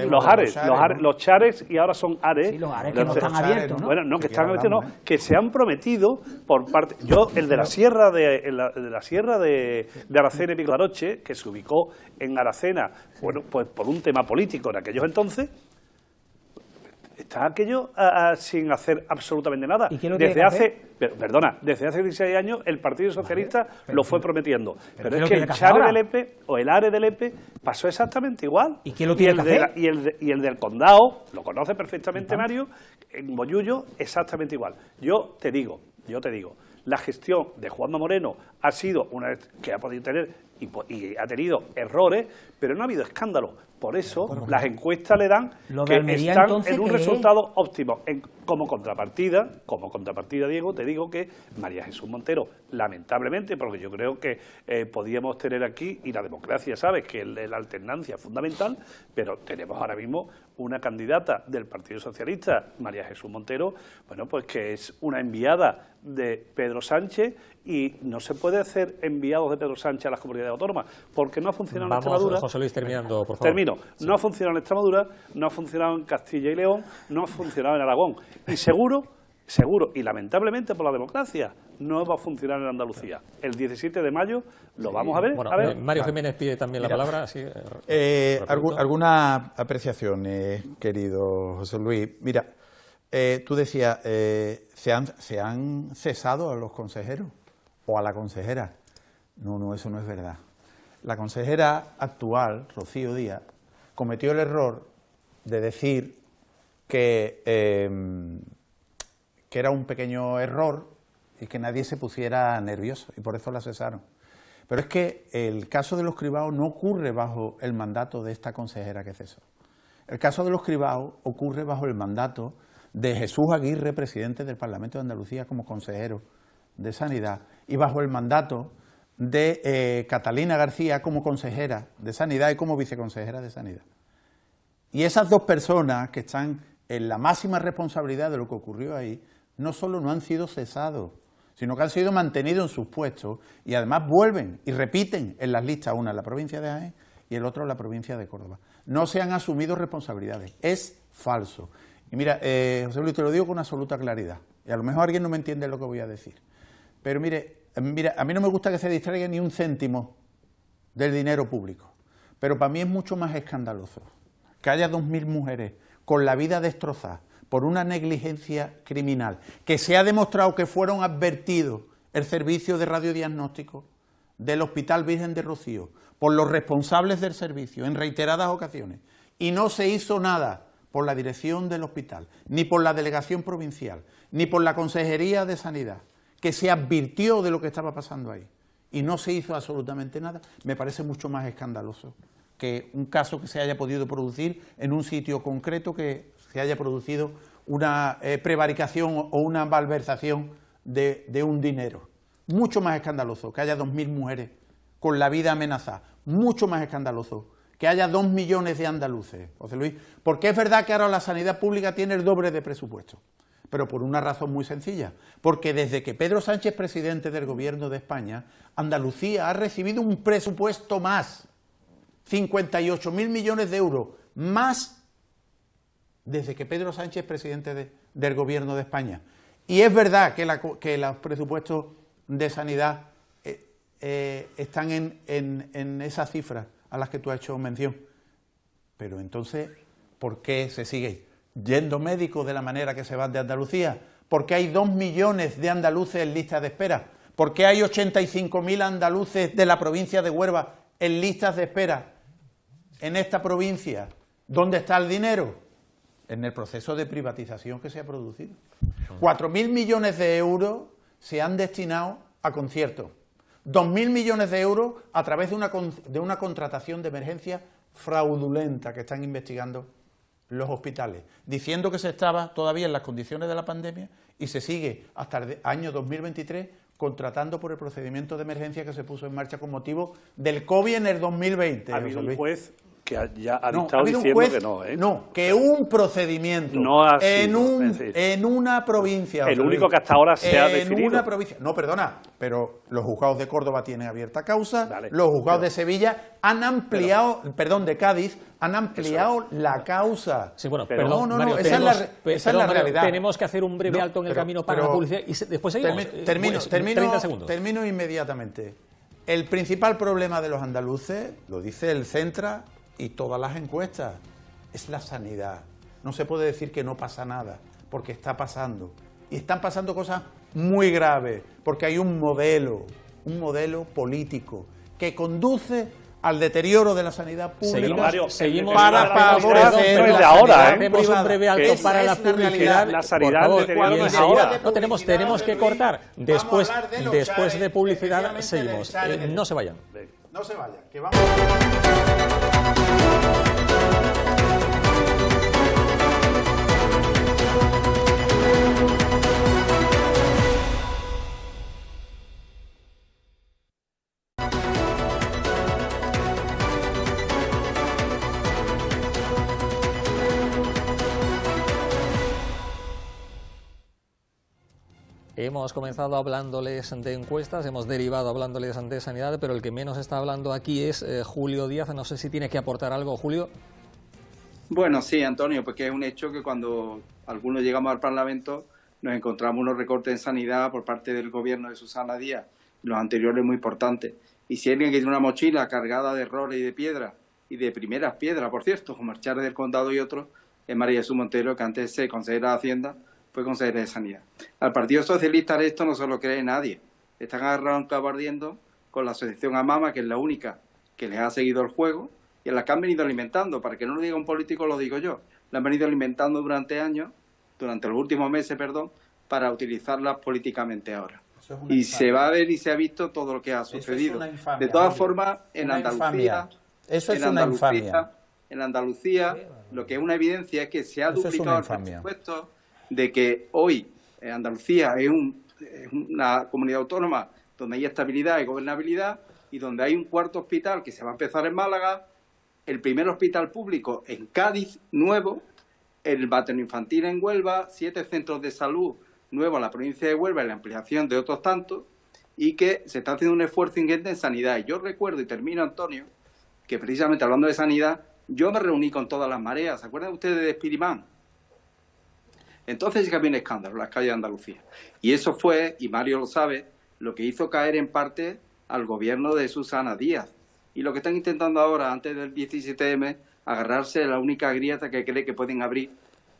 los chares y ahora son ARE, sí, los ARE que no están abiertos, ¿no? Bueno, no, que están abiertos, no, que se han prometido por parte, yo el de la sierra de Aracena y Picodaroche, que se ubicó en Aracena, bueno, pues por un tema político en aquellos entonces, está aquello sin hacer absolutamente nada. Desde hace 16 años el Partido Socialista lo fue prometiendo. Pero es que el Chare del EPE o el ARE del EPE pasó exactamente igual. ¿Y quién lo tiene que hacer? Y el del Condado, lo conoce perfectamente Mario, en Bollullo, exactamente igual. Yo te digo, la gestión de Juanma Moreno ha sido una que ha podido tener y ha tenido errores, pero no ha habido escándalo. Por eso las encuestas le dan que están en un resultado óptimo. Como contrapartida, Diego, te digo que María Jesús Montero, lamentablemente, porque yo creo que podíamos tener aquí, y la democracia, sabes, que la alternancia es fundamental, pero tenemos ahora mismo una candidata del Partido Socialista, María Jesús Montero, bueno, pues que es una enviada de Pedro Sánchez, y no se puede hacer enviados de Pedro Sánchez a las comunidades autónomas, porque no ha funcionado en Extremadura. José Luis, terminando, por favor. Termino. Sí. No ha funcionado en Extremadura, no ha funcionado en Castilla y León, no ha funcionado en Aragón. Y seguro, y lamentablemente por la democracia, no va a funcionar en Andalucía. El 17 de mayo lo vamos a ver. Bueno, Mario Jiménez pide también la palabra. Sí, algunas apreciaciones, querido José Luis. Mira, tú decías, ¿se han cesado a los consejeros o a la consejera? No, eso no es verdad. La consejera actual, Rocío Díaz, cometió el error de decir que era un pequeño error y que nadie se pusiera nervioso, y por eso la cesaron. Pero es que el caso de los cribados no ocurre bajo el mandato de esta consejera que cesó. El caso de los cribados ocurre bajo el mandato de Jesús Aguirre, presidente del Parlamento de Andalucía como consejero de Sanidad, y bajo el mandato de Catalina García como consejera de Sanidad y como viceconsejera de Sanidad. Y esas dos personas que están en la máxima responsabilidad de lo que ocurrió ahí, no solo no han sido cesados, sino que han sido mantenidos en sus puestos, y además vuelven y repiten en las listas, una en la provincia de Jaén y el otro en la provincia de Córdoba. No se han asumido responsabilidades, es falso. Y mira, José Luis, te lo digo con absoluta claridad, y a lo mejor alguien no me entiende lo que voy a decir, pero mire, a mí no me gusta que se distraiga ni un céntimo del dinero público, pero para mí es mucho más escandaloso que haya 2.000 mujeres con la vida destrozada por una negligencia criminal, que se ha demostrado que fueron advertidos el servicio de radiodiagnóstico del Hospital Virgen de Rocío por los responsables del servicio en reiteradas ocasiones, y no se hizo nada por la dirección del hospital, ni por la delegación provincial, ni por la Consejería de Sanidad, que se advirtió de lo que estaba pasando ahí, y no se hizo absolutamente nada. Me parece mucho más escandaloso que un caso que se haya podido producir en un sitio concreto, que se haya producido una prevaricación o una malversación de un dinero. Mucho más escandaloso que haya 2.000 mujeres con la vida amenazada, mucho más escandaloso que haya 2 millones de andaluces, José Luis, porque es verdad que ahora la sanidad pública tiene el doble de presupuesto, pero por una razón muy sencilla, porque desde que Pedro Sánchez es presidente del Gobierno de España, Andalucía ha recibido un presupuesto más, 58.000 millones de euros, más desde que Pedro Sánchez es presidente del Gobierno de España. Y es verdad que los presupuestos de sanidad están en esas cifras a las que tú has hecho mención. Pero entonces, ¿por qué se sigue yendo médicos de la manera que se van de Andalucía? ¿Por qué hay 2 millones de andaluces en lista de espera? ¿Por qué hay 85.000 andaluces de la provincia de Huelva en listas de espera en esta provincia? ¿Dónde está el dinero? En el proceso de privatización que se ha producido. 4.000 millones de euros se han destinado a conciertos. 2.000 millones de euros a través de una contratación de emergencia fraudulenta que están investigando los hospitales, diciendo que se estaba todavía en las condiciones de la pandemia y se sigue hasta el año 2023 contratando por el procedimiento de emergencia que se puso en marcha con motivo del COVID en el 2020. Ha habido un juez que ya ha No, dictado ha habido diciendo un juez, que no, ¿eh? No, que un procedimiento No ha sido, es decir, en una provincia. el único que hasta ahora se ha definido. En una provincia. No, perdona, pero los juzgados de Córdoba tienen abierta causa, Vale, los juzgados de Sevilla han ampliado, de Cádiz, han ampliado la causa. Sí, bueno, Pero- perdón, no, Mario, esa es tenemos, esa es perdón, la Mario, realidad. tenemos que hacer un breve No, alto en el pero- camino para pero- la publicidad y después seguimos. Termino, Pues, 30 segundos. termino inmediatamente. El principal problema de los andaluces, lo dice el Centra y todas las encuestas, es la sanidad. No se puede decir que no pasa nada, porque está pasando. Y están pasando cosas muy graves, porque hay un modelo político que conduce al deterioro de la sanidad pública Seguimos para favorecer no es la de ahora, sanidad Hacemos privada. un breve alto Esa para la es realidad. publicidad. La sanidad por favor, deterioro y no es enseguida- ahora. No, tenemos que cortar. Después, Vamos a hablar de los después chares, de publicidad especialmente del seguimos. chare. No se vayan. No se vayan, que vamos. Hemos comenzado hablándoles de encuestas, hemos derivado hablándoles de sanidad, pero el que menos está hablando aquí es Julio Díaz. No sé si tiene que aportar algo, Julio. Bueno, sí, Antonio, porque es un hecho que cuando algunos llegamos al Parlamento nos encontramos unos recortes en sanidad por parte del gobierno de Susana Díaz, los anteriores muy importantes. Y si alguien que tiene una mochila cargada de errores y de piedras, y de primeras piedras, por cierto, como el Chare del Condado y otros, es María Jesús Montero, que antes de ser consejera de Hacienda fue consejera de Sanidad. Al Partido Socialista esto no se lo cree nadie. Están agarrados un cabo ardiendo con la asociación Amama, que es la única que les ha seguido el juego, y en la que han venido alimentando, para que no lo diga un político, lo digo yo, la han venido alimentando durante los últimos meses, para utilizarla políticamente ahora. Y se va a ver y se ha visto todo lo que ha sucedido. una infamia, De todas Julio. formas, en Una Andalucía... infamia. Eso es una infamia. En Andalucía, lo que es una evidencia es que se ha Eso es duplicado una el infamia. presupuesto, de que hoy Andalucía es una comunidad autónoma donde hay estabilidad y gobernabilidad, y donde hay un cuarto hospital que se va a empezar en Málaga, el primer hospital público en Cádiz, nuevo, el materno-infantil en Huelva, 7 centros de salud nuevos en la provincia de Huelva y la ampliación de otros tantos, y que se está haciendo un esfuerzo ingente en sanidad. Y yo recuerdo, y termino, Antonio, que precisamente hablando de sanidad, yo me reuní con todas las mareas. ¿Se acuerdan ustedes de Espirimán? Entonces sí que había un escándalo en las calles de Andalucía. Y eso fue, y Mario lo sabe, lo que hizo caer en parte al gobierno de Susana Díaz. Y lo que están intentando ahora, antes del 17M, agarrarse a la única grieta que cree que pueden abrir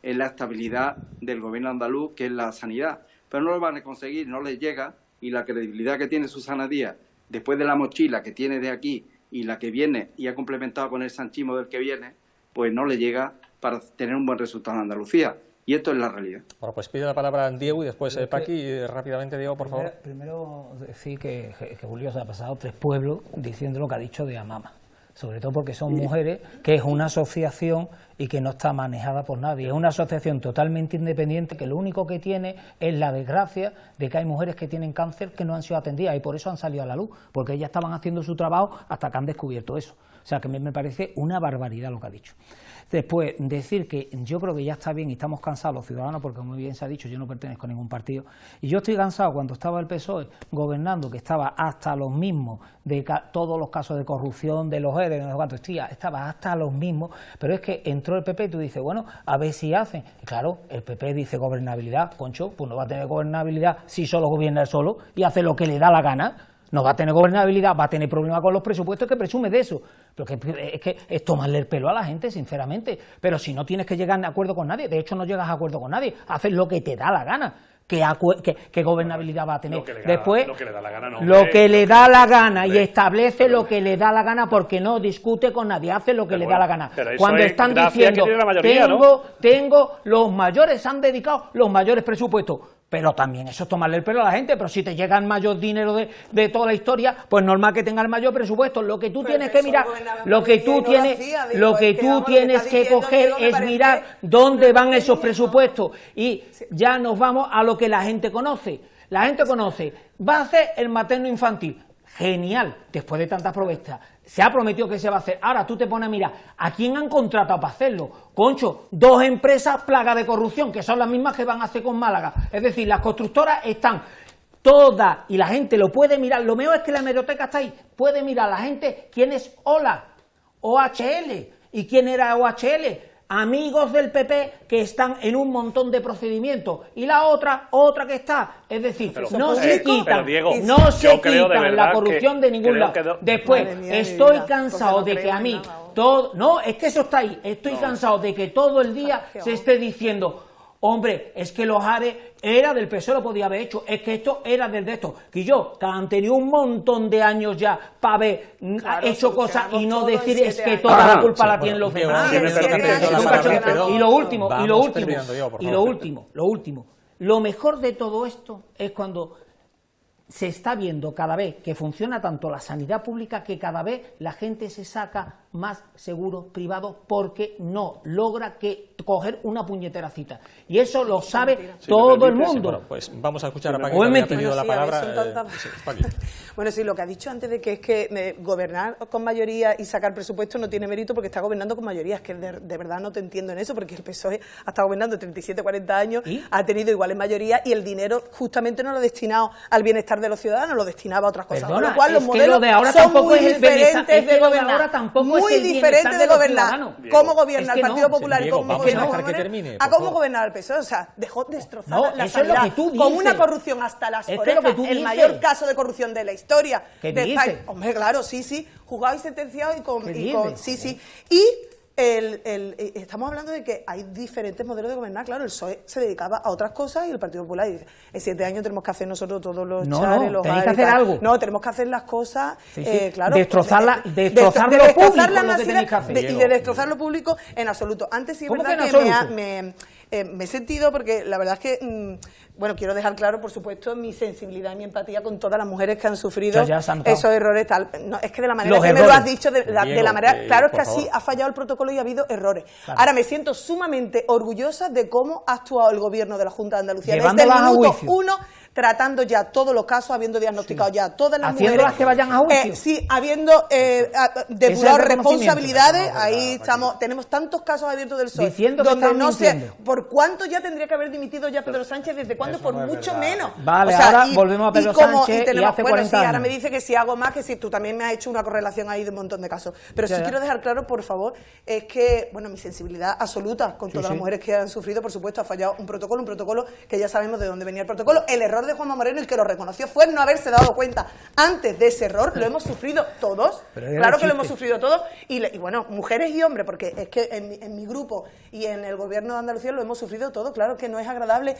en la estabilidad del gobierno andaluz, que es la sanidad. Pero no lo van a conseguir, no les llega, y la credibilidad que tiene Susana Díaz, después de la mochila que tiene de aquí y la que viene, y ha complementado con el sanchismo del que viene, pues no le llega para tener un buen resultado en Andalucía. Y esto es la realidad. Bueno, pues pide la palabra a Diego y después Paqui. Y rápidamente, Diego, por favor. Primero decir que Julio se ha pasado 3 pueblos diciendo lo que ha dicho de Amama. Sobre todo porque son mujeres, que es una asociación y que no está manejada por nadie. Es una asociación totalmente independiente que lo único que tiene es la desgracia de que hay mujeres que tienen cáncer que no han sido atendidas y por eso han salido a la luz, porque ellas estaban haciendo su trabajo hasta que han descubierto eso. O sea que me parece una barbaridad lo que ha dicho. Después, decir que yo creo que ya está bien y estamos cansados los ciudadanos, porque como bien se ha dicho, yo no pertenezco a ningún partido, y yo estoy cansado cuando estaba el PSOE gobernando, que estaba hasta los mismos de todos los casos de corrupción, de los ERE, de no sé cuánto, estaba hasta los mismos, pero es que entró el PP y tú dices, bueno, a ver si hacen. Y claro, el PP dice gobernabilidad, concho, pues no va a tener gobernabilidad si solo gobierna él solo y hace lo que le da la gana. No va a tener gobernabilidad, va a tener problemas con los presupuestos, que presume de eso. Pero es que es tomarle el pelo a la gente, sinceramente. Pero si no tienes que llegar a acuerdo con nadie, de hecho no llegas a acuerdo con nadie, haces lo que te da la gana. ¿Qué gobernabilidad va a tener? Después, lo que le da la gana, no, lo que le da la gana y establece lo que le da la gana porque no discute con nadie, hace lo que le da la gana. Cuando están diciendo, los mayores han dedicado los mayores presupuestos. Pero también eso es tomarle el pelo a la gente, pero si te llega el mayor dinero de toda la historia, pues normal que tenga el mayor presupuesto. Lo que tú tienes que mirar, lo que tú tienes que coger es mirar dónde van esos presupuestos. Y ya nos vamos a lo que la gente conoce. La gente conoce, va a hacer el materno infantil. Genial, después de tantas promesas. Se ha prometido que se va a hacer. Ahora tú te pones a mirar, ¿a quién han contratado para hacerlo? Concho, 2 empresas plaga de corrupción, que son las mismas que van a hacer con Málaga. Es decir, las constructoras están todas, y la gente lo puede mirar. Lo mejor es que la hemeroteca está ahí. Puede mirar la gente quién es OHL, y quién era OHL. Amigos del PP que están en un montón de procedimientos y la otra que está, es decir, no se quitan la corrupción de ningún lado. Después, estoy cansado de que a mí es que eso está ahí, estoy cansado de que todo el día se esté diciendo, hombre, es que los ARE era del PSOE, lo podía haber hecho, es que esto era del de esto. Que yo, que han tenido un montón de años ya para haber hecho cosas y no decir es que toda la culpa la tienen los demás. Y lo último, lo mejor de todo esto es cuando se está viendo cada vez que funciona tanto la sanidad pública que cada vez la gente se saca más seguros privados porque no logra coger una puñetera cita. Y eso lo sabe todo el mundo. Bueno, pues vamos a escuchar a Paqui, que ha pedido la palabra. Bueno, sí, lo que ha dicho antes de que es que gobernar con mayoría y sacar presupuesto no tiene mérito porque está gobernando con mayoría. Es que de verdad no te entiendo en eso, porque el PSOE ha estado gobernando 37, 40 años, ha tenido iguales mayoría y el dinero justamente no lo ha destinado al bienestar de los ciudadanos, lo destinaba a otras cosas. Perdona, con lo cual los modelos de ahora son muy diferentes de gobernar. Muy diferente de gobernar. ¿Cómo gobierna el Partido Popular y cómo gobierna el PSOE? O sea, dejó destrozada la sanidad con una corrupción hasta las orejas, el mayor caso de corrupción de la historia de España. Hombre, claro, sí, juzgado y sentenciado y con sí. Y estamos hablando de que hay diferentes modelos de gobernar. Claro, el PSOE se dedicaba a otras cosas y el Partido Popular dice, en 7 años tenemos que hacer nosotros todos los chares, los tenéis que hacer algo. No, tenemos que hacer las cosas, claro. Destrozar lo público, lo que tenéis que hacer. Y de destrozar lo público en absoluto. Antes sí es verdad que me he sentido, porque la verdad es que, quiero dejar claro, por supuesto, mi sensibilidad y mi empatía con todas las mujeres que han sufrido esos errores. No, es que de la manera que me lo has dicho, de la manera, claro, es que así ha fallado el protocolo y ha habido errores. Claro. Ahora me siento sumamente orgullosa de cómo ha actuado el gobierno de la Junta de Andalucía desde el minuto 1 tratando ya todos los casos, habiendo diagnosticado ya todas las mujeres. Haciéndolas que vayan a juicio. Sí, habiendo depurado responsabilidades, Eso ahí estamos, tenemos tantos casos abiertos del PSOE, Diciendo que donde están no sé, mintiendo. ¿por cuánto ya tendría que haber dimitido ya Pedro Sánchez? ¿Desde cuándo? Por mucho menos. Vale, ahora volvemos a Pedro Sánchez y tenemos, hace bueno, 40 sí, ahora años. me dice que si hago más, que si tú también me has hecho una correlación ahí de un montón de casos. Pero sí quiero dejar claro, por favor, es que, bueno, mi sensibilidad absoluta con todas las mujeres que han sufrido, por supuesto, ha fallado un protocolo que ya sabemos de dónde venía el protocolo. El error de Juanma Moreno, el que lo reconoció, fue no haberse dado cuenta antes de ese error. Lo hemos sufrido todos, claro que lo hemos sufrido todos, y bueno, mujeres y hombres, porque es que en mi grupo y en el gobierno de Andalucía lo hemos sufrido todo. Claro que no es agradable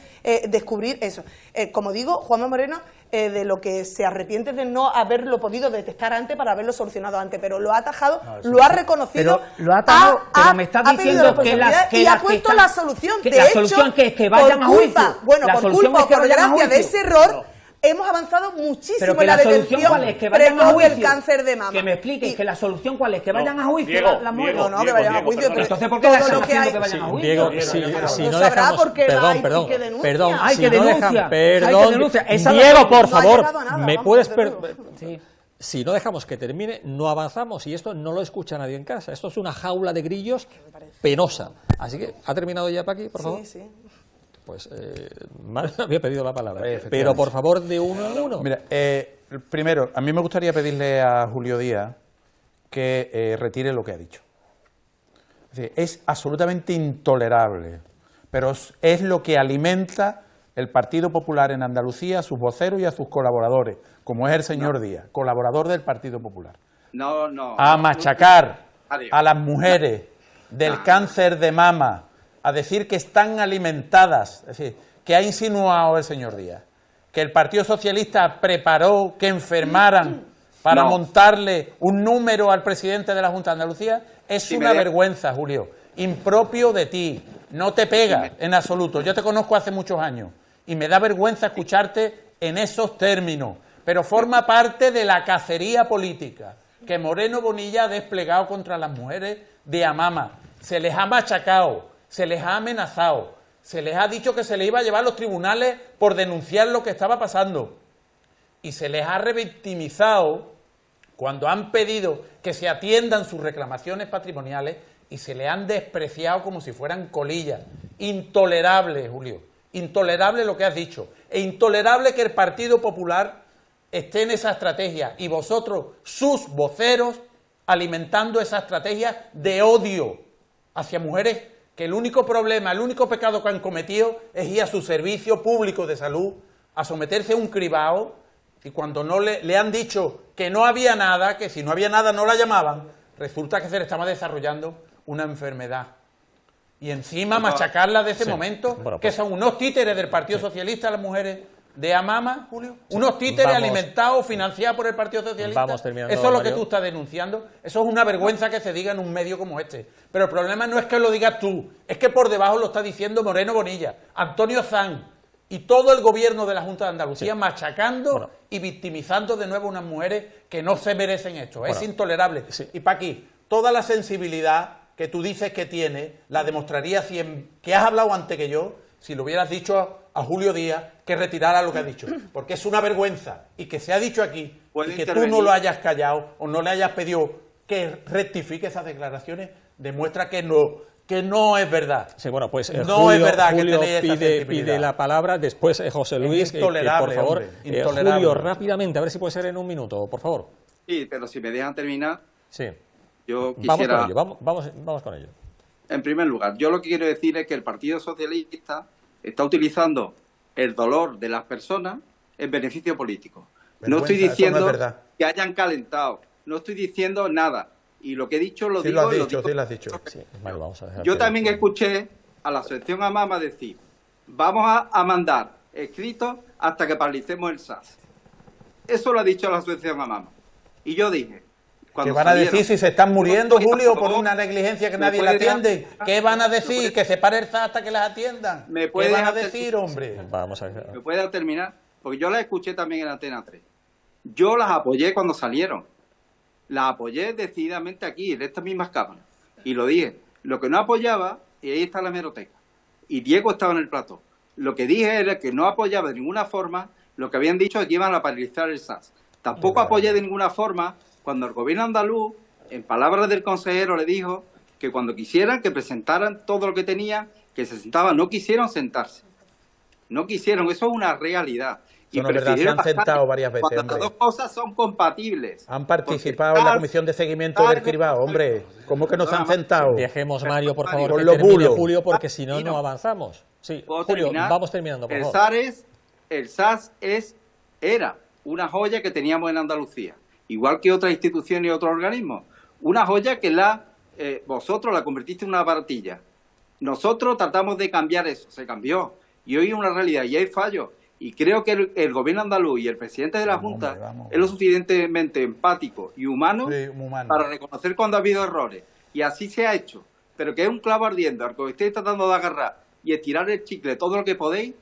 descubrir eso. Como digo, Juanma Moreno, de lo que se arrepiente de no haberlo podido detectar antes para haberlo solucionado antes, pero lo ha atajado, lo ha reconocido, pero lo ha atajado, pero me está diciendo y ha puesto la solución. De la hecho, solución que es que vayan a juicio. Bueno, por culpa o por gracia de ese error, no. Hemos avanzado muchísimo pero que en la solución detección cuál es, que vayan a precoz juicio. del cáncer de mama. Que me expliques, que la solución cuál es, que vayan a juicio Diego, las mujeres. No, que vayan a juicio. Pero entonces, ¿por qué todo están lo que haciendo hay, que vayan a juicio? Diego, si no dejamos, perdón, Hay si que no denunciar, dejan, hay que perdón, denunciar. Esa Diego, no- por no ha favor, llegado a nada, me vamos, puedes desde luego. Sí. Si no dejamos que termine, no avanzamos, y esto no lo escucha nadie en casa. Esto es una jaula de grillos penosa. Así que, ¿ha terminado ya, Paqui, por favor? Sí. Pues mal había pedido la palabra. Pero por favor, de uno en uno. Mira, primero, a mí me gustaría pedirle a Julio Díaz que retire lo que ha dicho. Es decir, es absolutamente intolerable, pero es lo que alimenta el Partido Popular en Andalucía, a sus voceros y a sus colaboradores, como es el señor Díaz, colaborador del Partido Popular. A machacar a las mujeres del cáncer de mama, a decir que están alimentadas, es decir, que ha insinuado el señor Díaz, que el Partido Socialista preparó que enfermaran para montarle un número al presidente de la Junta de Andalucía, es una vergüenza, Julio, impropio de ti, no te pega en absoluto. Yo te conozco hace muchos años y me da vergüenza escucharte en esos términos, pero forma parte de la cacería política que Moreno Bonilla ha desplegado contra las mujeres de Amama. Se les ha machacado, se les ha amenazado, se les ha dicho que se les iba a llevar a los tribunales por denunciar lo que estaba pasando y se les ha revictimizado cuando han pedido que se atiendan sus reclamaciones patrimoniales y se les han despreciado como si fueran colillas. Intolerable, Julio, intolerable lo que has dicho, e intolerable que el Partido Popular esté en esa estrategia y vosotros, sus voceros, alimentando esa estrategia de odio hacia mujeres que el único problema, el único pecado que han cometido es ir a su servicio público de salud a someterse a un cribado, y cuando no le han dicho que no había nada, que si no había nada no la llamaban, resulta que se le estaba desarrollando una enfermedad. Y encima machacarla de ese momento, bueno, que pues, son unos títeres del Partido Socialista, las mujeres de Amama, Julio, unos títeres alimentados, financiados por el Partido Socialista. Vamos terminando, eso es lo que Mario. tú estás denunciando. Eso es una vergüenza que se diga en un medio como este. Pero el problema no es que lo digas tú, es que por debajo lo está diciendo Moreno Bonilla, Antonio Zan y todo el gobierno de la Junta de Andalucía, machacando y victimizando de nuevo a unas mujeres que no se merecen esto. Es intolerable. Y Paqui, toda la sensibilidad que tú dices que tiene, la demostraría que has hablado antes que yo, si le hubieras dicho a Julio Díaz que retirara lo que ha dicho, porque es una vergüenza, y que se ha dicho aquí, y que tú no lo hayas callado o no le hayas pedido que rectifique esas declaraciones, demuestra que no es verdad. Sí, bueno, pues no Julio, es verdad que Julio tenéis esa sensibilidad. pide la palabra, después José Luis, que por intolerable, favor, hombre, intolerable. Julio, rápidamente, a ver si puede ser en un minuto, por favor. Sí, pero si me dejan terminar, Sí, yo vamos quisiera... con ello, vamos con ello. En primer lugar, yo lo que quiero decir es que el Partido Socialista está utilizando el dolor de las personas en beneficio político. No estoy diciendo eso no es verdad. que hayan calentado, no estoy diciendo nada. Y lo que he dicho lo Sí digo... lo has y dicho, digo. sí lo has dicho. Sí, vale, vamos a dejar Yo que- también escuché a la asociación Amama decir, vamos a mandar escritos hasta que paralicemos el SAS. Eso lo ha dicho la asociación Amama. Y yo dije... ¿Qué cuando van a salieron, decir si se están muriendo, no estoy a Julio, por favor, una negligencia que ¿me nadie le puede dejar- atiende? ¿Qué van a decir? ¿Que se pare el SAS hasta que las atiendan? ¿Me ¿Qué puede van a dejar decir, hombre? Vamos a dejar. ¿Me puede terminar? Porque yo las escuché también en Antena 3. Yo las apoyé cuando salieron. Las apoyé decididamente aquí, en estas mismas cámaras. Y lo dije. Lo que no apoyaba, y ahí está la hemeroteca. Y Diego estaba en el plató. Lo que dije era que no apoyaba de ninguna forma lo que habían dicho es que iban a paralizar el SAS. Tampoco apoyé de ninguna forma cuando el gobierno andaluz, en palabras del consejero, le dijo que cuando quisieran que presentaran todo lo que tenían, que se sentaban. No quisieron sentarse. No quisieron, eso es una realidad. Y no, verdad, se han sentado varias veces, cuando las dos cosas son compatibles. Han participado en la comisión de seguimiento del cribado, hombre. ¿Cómo que no se han sentado? Dejemos, Mario, por favor, con que los termine bulos. Julio, porque si no, no avanzamos. Sí, Julio, vamos terminando, por favor. El SAS era una joya que teníamos en Andalucía, igual que otras instituciones y otros organismos. Una joya que vosotros la convertiste en una baratilla. Nosotros tratamos de cambiar eso, se cambió. Y hoy es una realidad y hay fallos. Y creo que el gobierno andaluz y el presidente de la Junta es lo suficientemente empático y humano para reconocer cuando ha habido errores. Y así se ha hecho. Pero que es un clavo ardiendo al que estéis tratando de agarrar y estirar el chicle todo lo que podéis,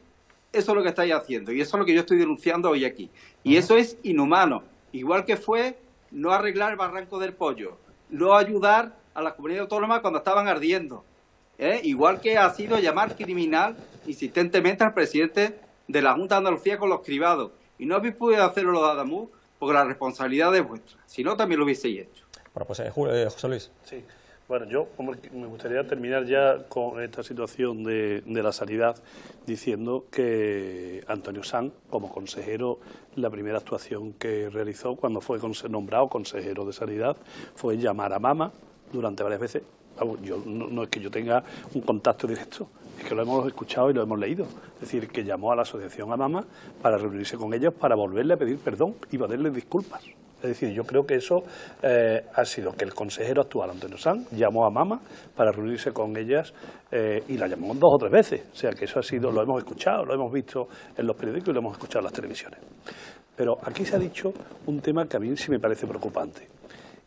eso es lo que estáis haciendo. Y eso es lo que yo estoy denunciando hoy aquí. Y eso es inhumano. Igual que fue no arreglar el Barranco del Pollo, no ayudar a las comunidades autónomas cuando estaban ardiendo. Igual que ha sido llamar criminal insistentemente al presidente de la Junta de Andalucía con los cribados. Y no habéis podido hacerlo los de Adamuz porque la responsabilidad es vuestra. Si no, también lo hubieseis hecho. Bueno, pues José Luis. Sí. Bueno, yo me gustaría terminar ya con esta situación de la sanidad diciendo que Antonio Sanz, como consejero, la primera actuación que realizó cuando fue nombrado consejero de sanidad fue llamar a Mama durante varias veces. Yo no es que yo tenga un contacto directo, es que lo hemos escuchado y lo hemos leído. Es decir, que llamó a la asociación AMAMA para reunirse con ellos, para volverle a pedir perdón y pedirle disculpas. Es decir, yo creo que eso ha sido que el consejero actual, Antonio Sanz, llamó a AMAMA para reunirse con ellas y la llamó 2 o 3 veces. O sea, que eso ha sido, lo hemos escuchado, lo hemos visto en los periódicos y lo hemos escuchado en las televisiones. Pero aquí se ha dicho un tema que a mí sí me parece preocupante.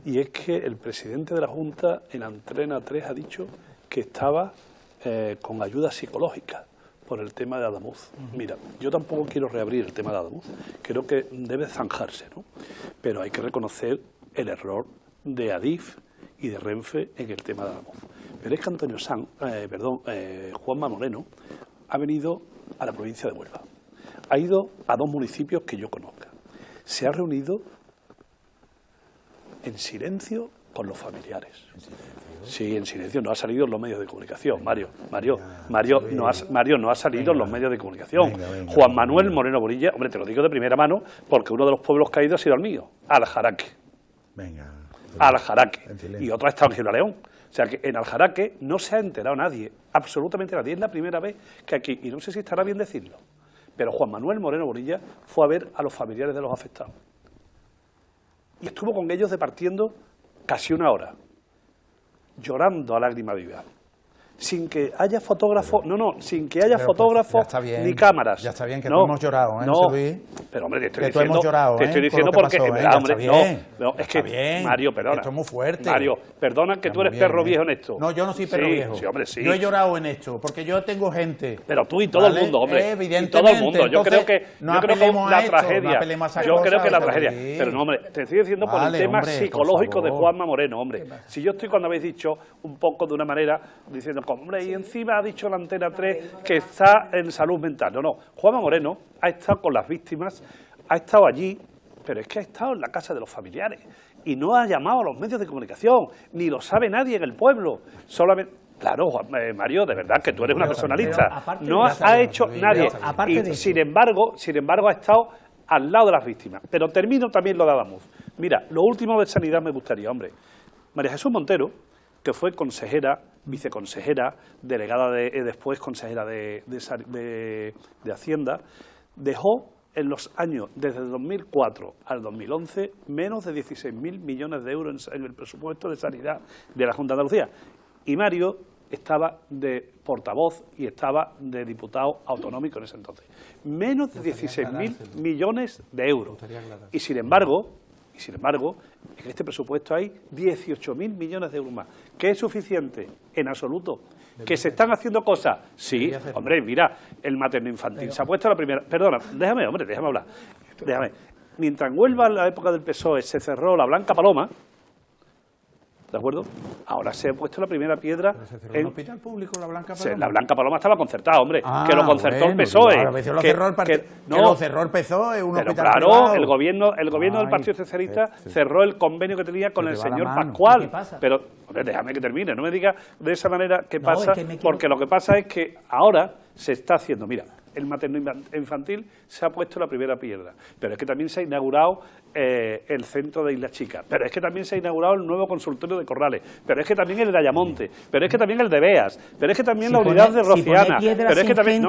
Y es que el presidente de la Junta en Antena 3 ha dicho que estaba con ayuda psicológica por el tema de Adamuz. Mira, yo tampoco quiero reabrir el tema de Adamuz, creo que debe zanjarse, ¿no? Pero hay que reconocer el error de Adif y de Renfe en el tema de Adamuz. Pero es que Antonio Sanz, Juanma Moreno, ha venido a la provincia de Huelva. Ha ido a 2 municipios que yo conozca. Se ha reunido en silencio con los familiares. Sí, en silencio, no ha salido en los medios de comunicación, Mario no ha salido en los medios de comunicación. Juan Manuel Moreno Bonilla, hombre, te lo digo de primera mano, porque uno de los pueblos que ha ido ha sido el mío, Aljaraque. Aljaraque. Y otro ha estado en Gibraleón. O sea que en Aljaraque no se ha enterado nadie, absolutamente nadie. Es la primera vez que aquí, y no sé si estará bien decirlo, pero Juan Manuel Moreno Bonilla fue a ver a los familiares de los afectados. Y estuvo con ellos departiendo casi 1 hora, llorando a lágrima viva, sin que haya fotógrafos, sin que haya fotógrafos ni cámaras. Ya está bien que no hemos llorado, ¿eh? No, pero hombre, te estoy diciendo porque, es que bien, Mario, perdona. Esto es muy fuerte. Mario, perdona que tú eres perro viejo en esto. No, yo no soy perro viejo. Sí, hombre, sí. Yo he llorado en esto, porque yo tengo gente. Pero tú y todo el mundo, hombre. Evidentemente. Y todo el mundo. Yo creo que la tragedia. Yo creo que la tragedia. Pero no, hombre, te estoy diciendo por el tema psicológico de Juanma Moreno, hombre. Si yo estoy, cuando habéis dicho un poco de una manera, diciendo, hombre, y encima ha dicho la Antena 3 que está en salud mental. No, Juanma Moreno ha estado con las víctimas, ha estado allí, pero es que ha estado en la casa de los familiares y no ha llamado a los medios de comunicación, ni lo sabe nadie en el pueblo. Solamente, claro, Mario, de verdad que tú eres una personalista. No ha hecho nadie. Y sin embargo, ha estado al lado de las víctimas. Pero termino también lo de Adamuz. Mira, lo último de sanidad me gustaría, hombre. María Jesús Montero, que fue consejera, viceconsejera, delegada después consejera de Hacienda, dejó en los años desde el 2004 al 2011 menos de 16.000 millones de euros en el presupuesto de sanidad de la Junta de Andalucía. Y Mario estaba de portavoz y estaba de diputado autonómico en ese entonces. Menos de 16.000 millones de euros. Y sin embargo, en este presupuesto hay 18.000 millones de euros más. ¿Qué es suficiente? En absoluto. ¿Que se están haciendo cosas? Sí, hombre, mira, el materno infantil se ha puesto la primera... Perdona, déjame hablar. Mientras en Huelva, en la época del PSOE, se cerró la Blanca Paloma, ¿de acuerdo? Ahora se ha puesto la primera piedra. ¿Pero se cerró el hospital público, la Blanca Paloma? La Blanca Paloma estaba concertada, hombre, que lo concertó el bueno, PSOE. Claro, lo cerró el PSOE, un pero hospital claro, privado. el gobierno del Partido Socialista cerró el convenio que tenía con el señor Pascual. ¿Qué pasa? Pero, hombre, déjame que termine, no me digas de esa manera qué No, pasa, es que me porque lo que pasa es que ahora se está haciendo, mira, el materno infantil se ha puesto la primera piedra, pero es que también se ha inaugurado el centro de Islas Chicas, pero es que también se ha inaugurado el nuevo consultorio de Corrales, pero es que también el de Ayamonte, pero es que también el de Beas, pero es que también la unidad de Rociana, pero es que también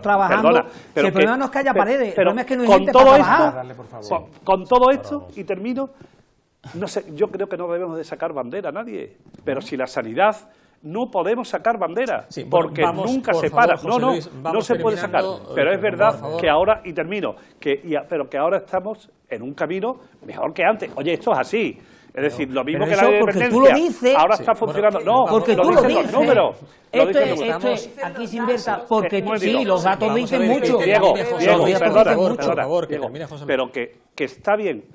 trabajando, pero el problema no es que haya paredes, el problema es que no hay gente con todo para trabajar. esto, con todo esto, y termino, no sé, yo creo que no debemos de sacar bandera a nadie, pero si la sanidad no podemos sacar bandera, sí, bueno, porque vamos, nunca por se favor, para. José Luis, No se puede sacar. Pero es verdad que ahora, y termino, pero que ahora estamos en un camino mejor que antes. Oye, esto es así. Es decir, lo mismo que la porque tú lo dices, ahora está funcionando. No, porque tú lo dices. Los números. Esto es, aquí se inventa, porque sí, los datos dicen mucho. Diego, perdona, pero que está bien.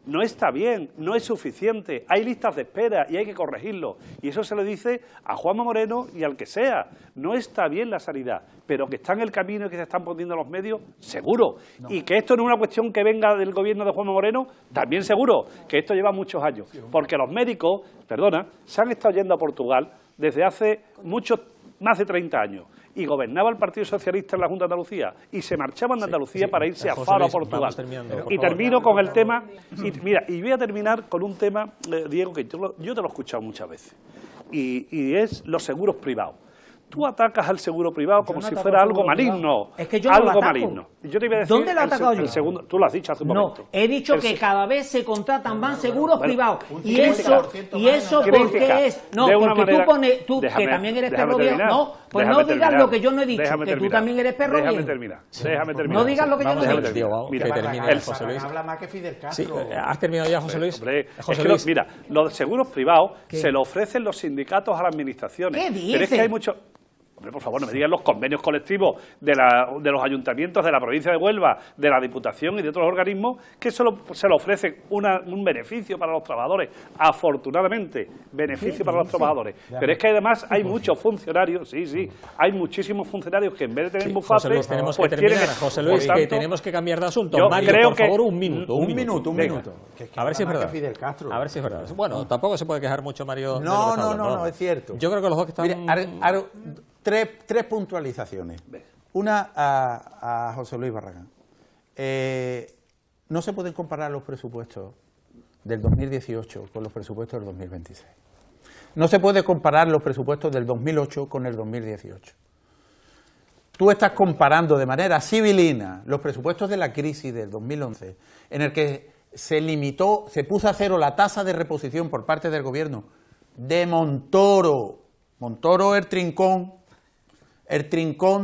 No está bien, no es suficiente, hay listas de espera y hay que corregirlo. Y eso se le dice a Juanma Moreno y al que sea. No está bien la sanidad, pero que está en el camino y que se están poniendo los medios, seguro. No. Y que esto no es una cuestión que venga del gobierno de Juanma Moreno, también seguro, que esto lleva muchos años. Porque los médicos, se han estado yendo a Portugal desde hace más de 30 años. Y gobernaba el Partido Socialista en la Junta de Andalucía y se marchaban de Andalucía para irse a Faro, a Portugal. Y termino con el tema, y voy a terminar con un tema, Diego, que yo te lo he escuchado muchas veces, y es los seguros privados. Tú atacas al seguro privado como si fuera algo maligno. Es que yo no lo ataco. Maligno. Yo te iba a decir ¿Dónde lo he atacado yo? Tú lo has dicho hace un momento. No, he dicho que cada vez se contratan más seguros privados. Y eso ¿por qué es? No, porque tú pones, que también eres perro viejo. No, pues no digas lo que yo no he dicho, que tú también eres perro viejo. Déjame terminar. No digas lo que yo no he dicho. Mira, termine, José Luis. Habla más que Fidel Castro. Sí, ¿has terminado ya, José Luis? José Luis, mira, los seguros privados se lo ofrecen los sindicatos a las administraciones. ¿Qué dices? Pero es que hay mucho... Hombre, por favor, no me digan los convenios colectivos de los ayuntamientos de la provincia de Huelva, de la Diputación y de otros organismos, que se lo ofrecen un beneficio para los trabajadores. Afortunadamente, beneficio para los trabajadores. Pero es que además hay muchos funcionarios, hay muchísimos funcionarios que en vez de tener bufates... José Luis, tenemos que terminar, José Luis, que tenemos que cambiar de asunto. Mario, por favor, un minuto. Un minuto. A ver si es verdad. A ver si es verdad. Bueno, tampoco se puede quejar mucho, Mario. No, es cierto. Yo creo que los dos que están... Mira, tres puntualizaciones. Una a José Luis Barragán. No se pueden comparar los presupuestos del 2018 con los presupuestos del 2026. No se puede comparar los presupuestos del 2008 con el 2018. Tú estás comparando de manera civilina los presupuestos de la crisis del 2011, en el que se puso a cero la tasa de reposición por parte del gobierno de Montoro. Montoro, el trincón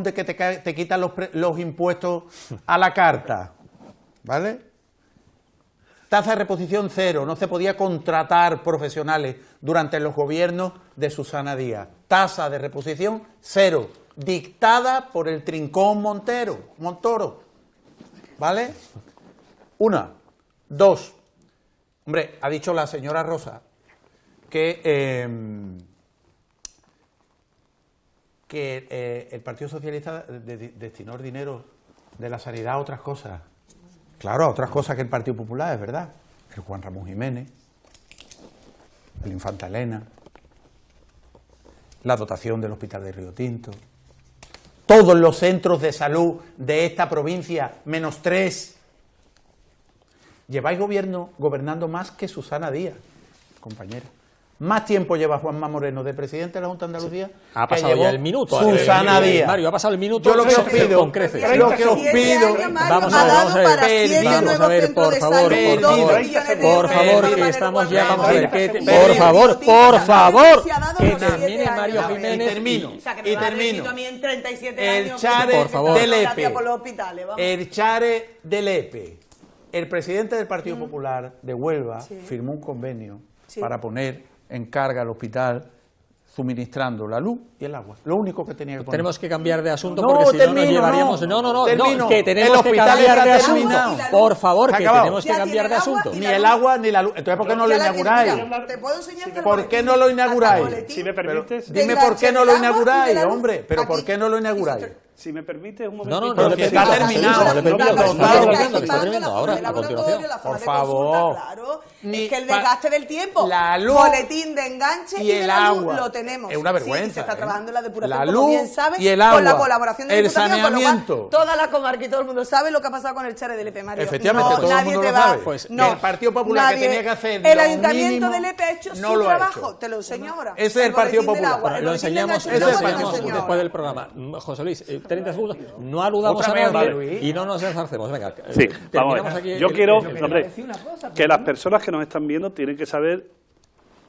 de que te quitan los impuestos a la carta, ¿vale? Tasa de reposición cero, no se podía contratar profesionales durante los gobiernos de Susana Díaz. Tasa de reposición cero, dictada por el trincón Montoro, ¿vale? Una. Dos. Hombre, ha dicho la señora Rosa que el Partido Socialista destinó el dinero de la sanidad a otras cosas. Claro, a otras cosas que el Partido Popular, es verdad. El Juan Ramón Jiménez, el Infanta Elena, la dotación del Hospital de Río Tinto, todos los centros de salud de esta provincia, menos 3. Lleváis gobernando más que Susana Díaz, compañera. Más tiempo lleva Juanma Moreno de presidente de la Junta de Andalucía. Ha pasado ya el minuto. Susana Díaz. Mario, ha pasado el minuto. Yo lo que os pido, vamos a ver, por favor, que estamos ya, vamos a ver, por favor, que termine Mario Jiménez. Y termino. El Chare del EPE. El presidente del Partido Popular de Huelva firmó un convenio para poner en carga al hospital suministrando la luz y el agua. Lo único que tenía que poner. Tenemos que cambiar de asunto No, porque si termino, no nos llevaríamos... No, termino. que El tenemos que hospital cambiar está de asunto. terminado. Por favor, Se ha que acabado. tenemos que Ya cambiar de tiene agua asunto. y Ni la el luz. agua ni la luz. Entonces, ¿por qué no lo Ya la inauguráis? tiene, ¿te puedo enseñar hasta el ¿Por qué boletín? no lo inauguráis? Hasta el boletín. Si me permites... Dime Venga, por qué no lo el agua y inauguráis, la luz. hombre. Pero ¿por Aquí. qué no lo inauguráis? Si me permites un No, momentito... no, no le Porque permito. está terminado. No le permito, No, que no, está no, terminando, que está terminando ahora, a continuación. Por favor. Claro, Ni es que el pa- desgaste del tiempo, la luz boletín de enganche y de el la luz agua. lo tenemos. Es una Sí, vergüenza, se está trabajando en la depuración, la como luz bien sabes, y el con la agua, colaboración de el Diputación, con lo cual saneamiento. toda la comarca y todo el mundo sabe lo que ha pasado con el Chare del Lepe, Mario. Efectivamente, No, todo el nadie mundo te lo va- sabe. Pues no, el Partido Popular que nadie- tenía que hacer el lo Ayuntamiento mínimo, de Lepe ha hecho no su lo ha trabajo, hecho. te lo enseño ahora. Ese es el Partido boletín del Popular. agua, el Lo boletín de enseñamos, enganche ese lo es el del agua, Partido enseñamos te lo después enseño del programa. José Luis, 30 segundos. No aludamos Otra a vez, nadie Luis. y no nos enzarcemos. Venga, Sí, vamos a terminamos ver. aquí Yo quiero, el- hombre, que las personas que nos están viendo tienen que saber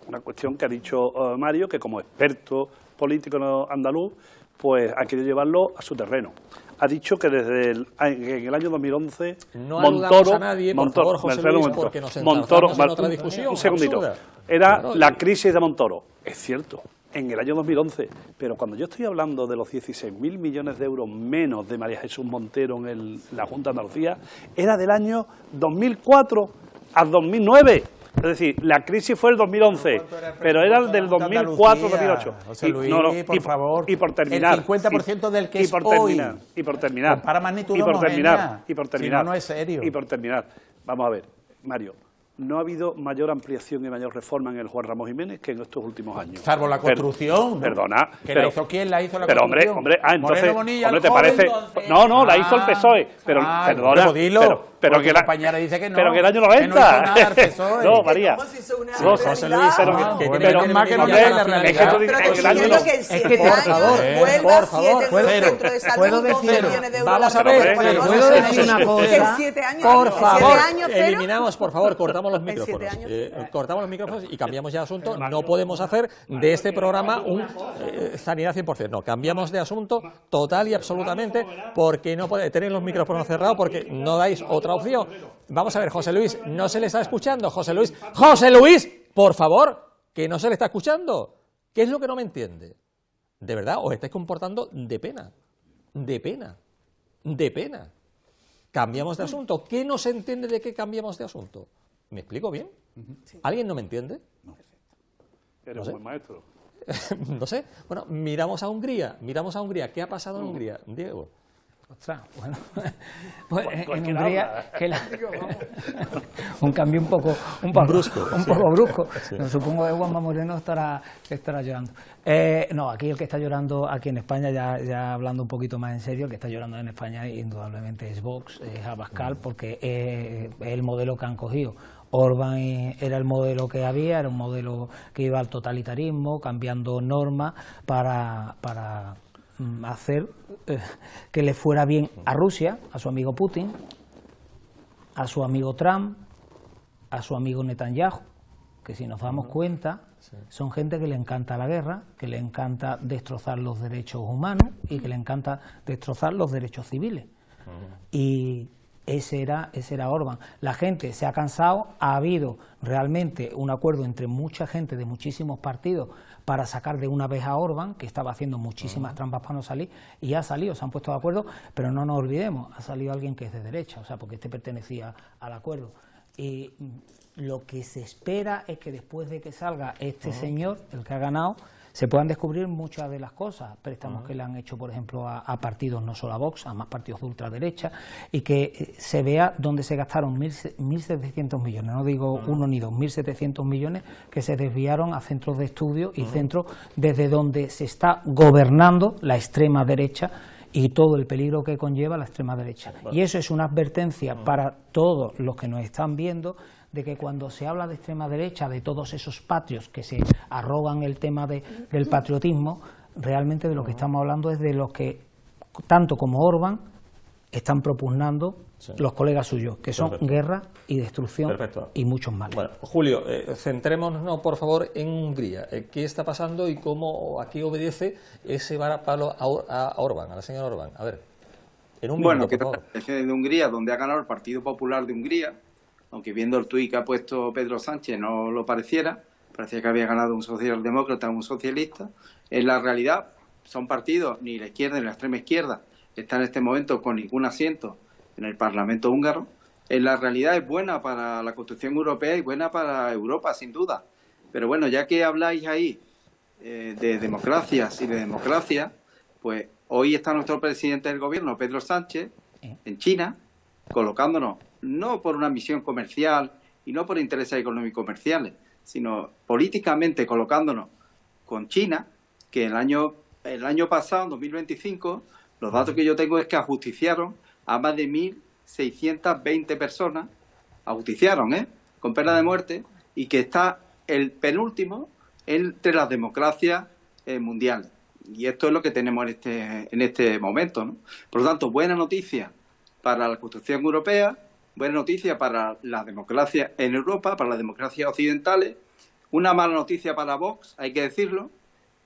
una cuestión que ha dicho Mario, que como experto político andaluz, pues ha querido llevarlo a su terreno. Ha dicho que desde en el año 2011 No aludamos a nadie, por favor, José me espera un Luis, momento. porque nos enzarzamos en otra discusión un segundito. absurda. Era Claro, la y- crisis de Montoro. Es cierto, en el año 2011. Pero cuando yo estoy hablando de los 16.000 millones de euros menos de María Jesús Montero en la Junta de Andalucía, era del año 2004 al 2009. Es decir, la crisis fue el 2011, pero era del 2004-2008. José Luis, por favor. Y por terminar. El 50% del que y es por hoy. terminar, y por terminar. Compara magnitud y por homogénea. terminar. Y por Si terminar. no, no es serio. Y por terminar. Vamos a ver, Mario. No ha habido mayor ampliación y mayor reforma en el Juan Ramón Jiménez que en estos últimos años. Salvo la construcción, ¿no? Perdona. ¿Que la hizo quién? ¿La hizo la pero construcción? hombre, entonces, Moreno Bonilla, hombre, el ¿te joven, parece? entonces. No, la hizo el PSOE. Pero, perdona. pues dilo, pero porque que la la compañera dice que no. Pero que el año Que 90. no hizo nada el PSOE. No, María. ¿Cómo se hizo una No, José realidad? Luis, pero que bueno, tiene menos mal que no venir llega ya la a realidad. Es que tú Pero dices te que el año diciendo no. que en 7 que, por años favor, vuelva por favor, 7 cero. centros de salud, Puedo 12 decir- millones de euros. Vamos a la ver, persona. pero ¿puedo decir una cosa? Que en 7 años, Por en favor, 7 años, cero. eliminamos, por favor, cortamos los En 7 micrófonos. años. Cortamos los micrófonos y cambiamos ya de asunto. No podemos hacer de este programa un sanidad 100%. No, cambiamos de asunto total y absolutamente porque no puede tener los micrófonos cerrados porque no dais otra opción. Vamos a ver, José Luis, no se le está escuchando. José Luis, por favor, que no se le está escuchando. ¿Qué es lo que no me entiende? ¿De verdad os estáis comportando de pena? De pena. De pena. Cambiamos de asunto. ¿Qué no se entiende de qué cambiamos de asunto? ¿Me explico bien? ¿Alguien no me entiende? Eres No sé. un buen maestro. No sé. Bueno, miramos a Hungría. ¿Qué ha pasado en Hungría, Diego? Ostras, bueno, pues en cualquiera Hungría habla. que un cambio un poco Brusco, un poco brusco. No, supongo que Juanma Moreno estará llorando. No, aquí el que está llorando aquí en España, ya hablando un poquito más en serio, el que está llorando en España indudablemente es Vox, es Abascal, porque es el modelo que han cogido. Orbán era el modelo que había, era un modelo que iba al totalitarismo, cambiando normas para hacer que le fuera bien a Rusia, a su amigo Putin, a su amigo Trump, a su amigo Netanyahu, que si nos damos cuenta son gente que le encanta la guerra, que le encanta destrozar los derechos humanos y que le encanta destrozar los derechos civiles. Y ese era Orbán. La gente se ha cansado, ha habido realmente un acuerdo entre mucha gente de muchísimos partidos para sacar de una vez a Orbán, que estaba haciendo muchísimas trampas para no salir, y ha salido, se han puesto de acuerdo, pero no nos olvidemos, ha salido alguien que es de derecha, o sea, porque este pertenecía al acuerdo. Y lo que se espera es que después de que salga este señor, el que ha ganado, se puedan descubrir muchas de las cosas, préstamos que le han hecho, por ejemplo, a partidos, no solo a Vox, a más partidos de ultraderecha, y que se vea dónde se gastaron 1.700 millones, no digo uno ni dos, 1.700 millones que se desviaron a centros de estudio y centros desde donde se está gobernando la extrema derecha y todo el peligro que conlleva la extrema derecha. Y eso es una advertencia para todos los que nos están viendo, de que cuando se habla de extrema derecha, de todos esos patrios que se arrogan el tema del patriotismo, realmente de lo que estamos hablando es de los que, tanto como Orbán, están propugnando los colegas suyos, que son guerra y destrucción y muchos males. Bueno, Julio, centrémonos, por favor, en Hungría. ¿Qué está pasando y cómo, a qué obedece ese varapalo a Orbán, a la señora Orbán? A ver, en un minuto, ¿qué por tal? favor. De Hungría, donde ha ganado el Partido Popular de Hungría, aunque viendo el tuit que ha puesto Pedro Sánchez no lo pareciera, parecía que había ganado un socialdemócrata, un socialista. En la realidad son partidos, ni la izquierda ni la extrema izquierda está en este momento con ningún asiento en el Parlamento húngaro. En la realidad es buena para la construcción europea y buena para Europa, sin duda. Pero bueno, ya que habláis ahí de democracias y de democracia, pues hoy está nuestro presidente del gobierno, Pedro Sánchez, en China, colocándonos no por una misión comercial y no por intereses económicos comerciales, sino políticamente colocándonos con China, que el año pasado, en 2025, los datos que yo tengo es que ajusticiaron a más de 1.620 personas, ajusticiaron, con pena de muerte, y que está el penúltimo entre las democracias mundiales. Y esto es lo que tenemos en este momento, ¿no? Por lo tanto, buena noticia para la construcción europea, buena noticia para la democracia en Europa, para las democracias occidentales, una mala noticia para Vox, hay que decirlo,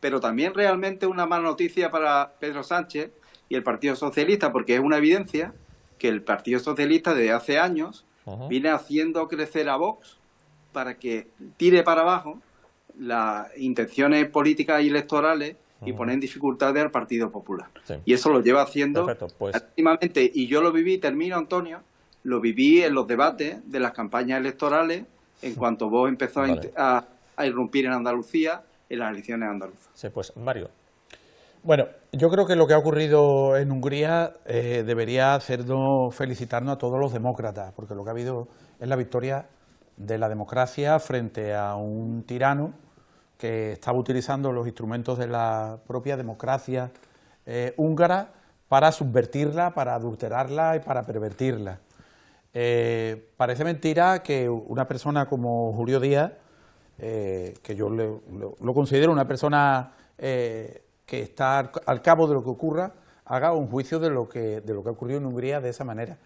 pero también realmente una mala noticia para Pedro Sánchez y el Partido Socialista, porque es una evidencia que el Partido Socialista desde hace años viene haciendo crecer a Vox para que tire para abajo las intenciones políticas y electorales y poner en dificultades al Partido Popular. Sí. Y eso lo lleva haciendo activamente. Y yo lo viví, termino, Antonio, lo viví en los debates de las campañas electorales en cuanto Vox empezó a irrumpir en Andalucía en las elecciones andaluzas. Sí, pues Mario. Bueno, yo creo que lo que ha ocurrido en Hungría debería hacernos felicitarnos a todos los demócratas, porque lo que ha habido es la victoria de la democracia frente a un tirano que estaba utilizando los instrumentos de la propia democracia húngara para subvertirla, para adulterarla y para pervertirla. Parece mentira que una persona como Julio Díaz, que yo lo considero una persona que está al cabo de lo que ocurra, haga un juicio de lo que ha ocurrido en Hungría de esa manera.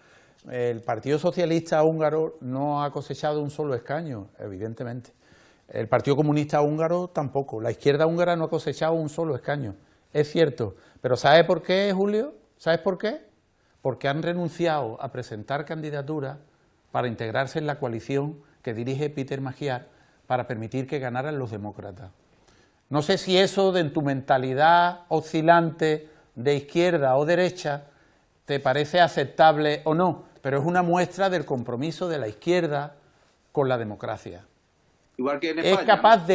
El Partido Socialista húngaro no ha cosechado un solo escaño, evidentemente. El Partido Comunista húngaro tampoco. La izquierda húngara no ha cosechado un solo escaño. Es cierto. Pero ¿sabe por qué, Julio? ¿Sabes por qué? Porque han renunciado a presentar candidaturas para integrarse en la coalición que dirige Peter Magyar para permitir que ganaran los demócratas. No sé si eso en tu mentalidad oscilante de izquierda o derecha te parece aceptable o no, pero es una muestra del compromiso de la izquierda con la democracia. Igual que en España, es capaz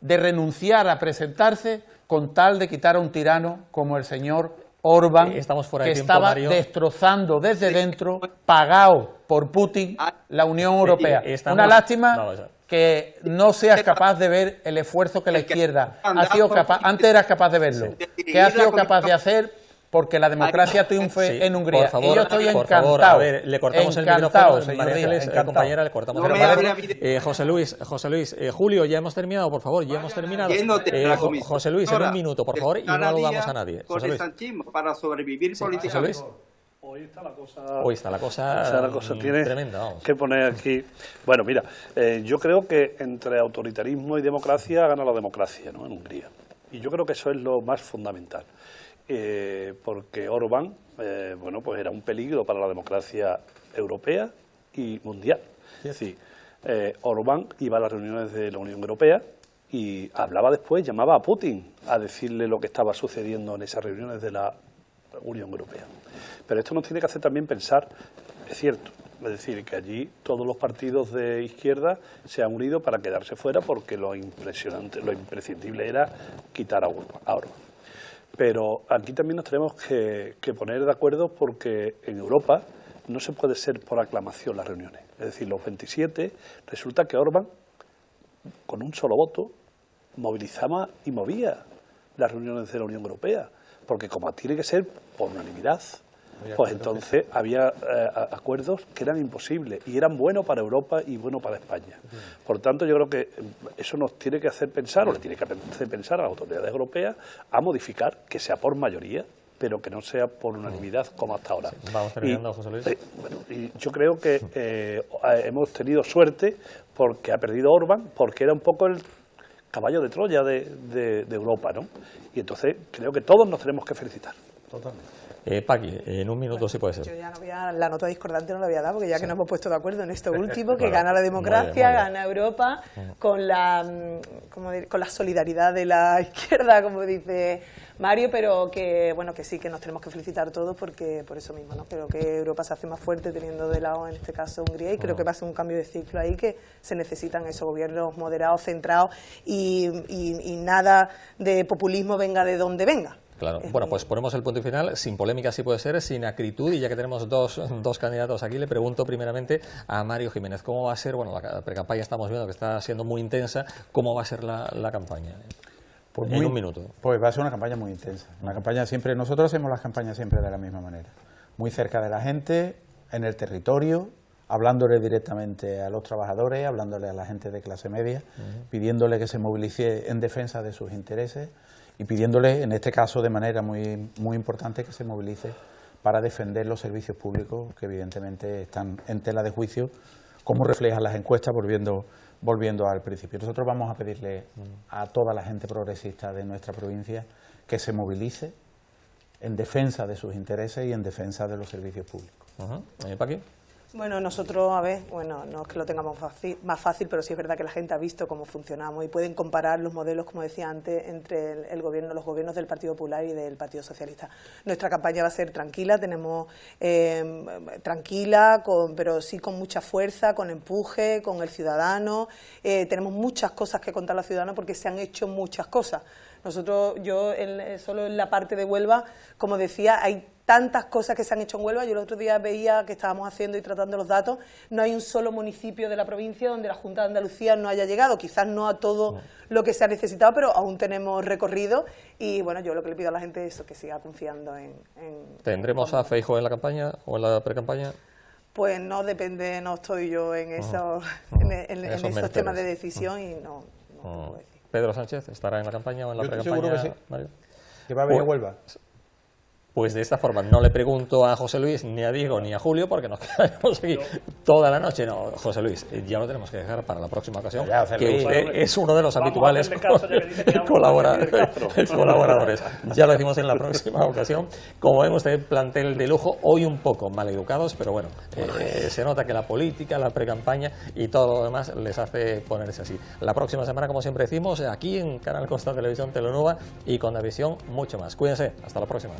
de renunciar a presentarse con tal de quitar a un tirano como el señor Orbán, que estaba destrozando desde dentro, pagado por Putin, la Unión Europea. Una lástima que no seas capaz de ver el esfuerzo que la izquierda ha sido capaz, antes eras capaz de verlo, que ha sido capaz de hacer porque la democracia triunfe en Hungría. Por favor, y yo estoy encantado. Por favor, a ver, le cortamos el micrófono, señorías, compañera, le cortamos el micrófono. José Luis, Julio, ya hemos terminado, por favor, ya hemos terminado. José Luis, en un minuto, por favor, y no aludamos a nadie. Con el sanchismo para sobrevivir políticamente. Hoy está la cosa tiene tremenda, vamos. Que poner aquí. Bueno, mira, yo creo que entre autoritarismo y democracia gana la democracia, ¿no? En Hungría. Y yo creo que eso es lo más fundamental. Porque Orbán, bueno, pues era un peligro para la democracia europea y mundial. Es decir, Orbán iba a las reuniones de la Unión Europea y hablaba después, llamaba a Putin a decirle lo que estaba sucediendo en esas reuniones de la Unión Europea. Pero esto nos tiene que hacer también pensar, es cierto, es decir, que allí todos los partidos de izquierda se han unido para quedarse fuera porque lo impresionante, lo imprescindible era quitar a Orbán. Pero aquí también nos tenemos que poner de acuerdo porque en Europa no se puede ser por aclamación las reuniones. Es decir, los 27, resulta que Orbán, con un solo voto, movilizaba y movía las reuniones de la Unión Europea. Porque como tiene que ser por unanimidad, pues entonces había acuerdos que eran imposibles y eran buenos para Europa y buenos para España. Por tanto, yo creo que eso nos tiene que hacer pensar, o le tiene que hacer pensar a las autoridades europeas, a modificar, que sea por mayoría, pero que no sea por unanimidad como hasta ahora. Sí, vamos terminando, José Luis. Bueno, y yo creo que hemos tenido suerte porque ha perdido Orbán, porque era un poco el caballo de Troya de Europa, ¿no? Y entonces creo que todos nos tenemos que felicitar. Totalmente. Paqui, en un minuto sí puede ser. Yo ya no voy a, la nota discordante no la voy a dar, porque ya que nos hemos puesto de acuerdo en esto último, que Bueno, gana la democracia, muy bien. gana Europa, con la solidaridad de la izquierda, como dice Mario, pero que bueno, que sí, que nos tenemos que felicitar todos, porque por eso mismo, ¿no? Creo que Europa se hace más fuerte teniendo de lado, en este caso, Hungría, y creo que va a ser un cambio de ciclo ahí, que se necesitan esos gobiernos moderados, centrados, y nada de populismo venga de donde venga. Claro. Bueno, pues ponemos el punto y final, sin polémica sí puede ser, sin acritud, y ya que tenemos dos candidatos aquí, le pregunto primeramente a Mario Jiménez, ¿cómo va a ser? Bueno, la precampaña estamos viendo que está siendo muy intensa, ¿cómo va a ser la campaña? Pues en un minuto. Pues va a ser una campaña muy intensa. Una campaña siempre, nosotros hacemos las campañas siempre de la misma manera. Muy cerca de la gente, en el territorio, hablándole directamente a los trabajadores, hablándole a la gente de clase media, pidiéndole que se movilice en defensa de sus intereses y pidiéndole, en este caso de manera muy, muy importante, que se movilice para defender los servicios públicos que evidentemente están en tela de juicio, como reflejan las encuestas, volviendo al principio. Nosotros vamos a pedirle a toda la gente progresista de nuestra provincia que se movilice en defensa de sus intereses y en defensa de los servicios públicos. Paqui. Bueno, nosotros, a ver, bueno, no es que lo tengamos más fácil, pero sí es verdad que la gente ha visto cómo funcionamos y pueden comparar los modelos, como decía antes, entre el gobierno, los gobiernos del Partido Popular y del Partido Socialista. Nuestra campaña va a ser tranquila, pero sí con mucha fuerza, con empuje, con el ciudadano. Tenemos muchas cosas que contar a los ciudadanos porque se han hecho muchas cosas. Nosotros, solo en la parte de Huelva, como decía, hay tantas cosas que se han hecho en Huelva. Yo el otro día veía que estábamos haciendo y tratando los datos, no hay un solo municipio de la provincia donde la Junta de Andalucía no haya llegado, quizás no a todo lo que se ha necesitado, pero aún tenemos recorrido, y bueno, yo lo que le pido a la gente es eso, que siga confiando en ¿Tendremos a Feijóo en la campaña o en la precampaña? Pues no depende, no estoy yo en esos, en esos temas de decisión y no te puedo decir. ¿Pedro Sánchez estará en la campaña o en la Yo estoy precampaña? seguro que sí. Mario? ¿Que va a venir a Huelva? Pues de esta forma no le pregunto a José Luis, ni a Diego, ni a Julio, porque nos quedaremos aquí toda la noche. No, José Luis, ya lo tenemos que dejar para la próxima ocasión, que usted es uno de los habituales colaboradores. Ya lo decimos en la próxima ocasión. Como ven, usted plantel de lujo, hoy un poco maleducados, pero bueno, se nota que la política, la precampaña y todo lo demás les hace ponerse así. La próxima semana, como siempre decimos, aquí en Canal Costa Televisión Telenova y con la visión mucho más. Cuídense, hasta la próxima.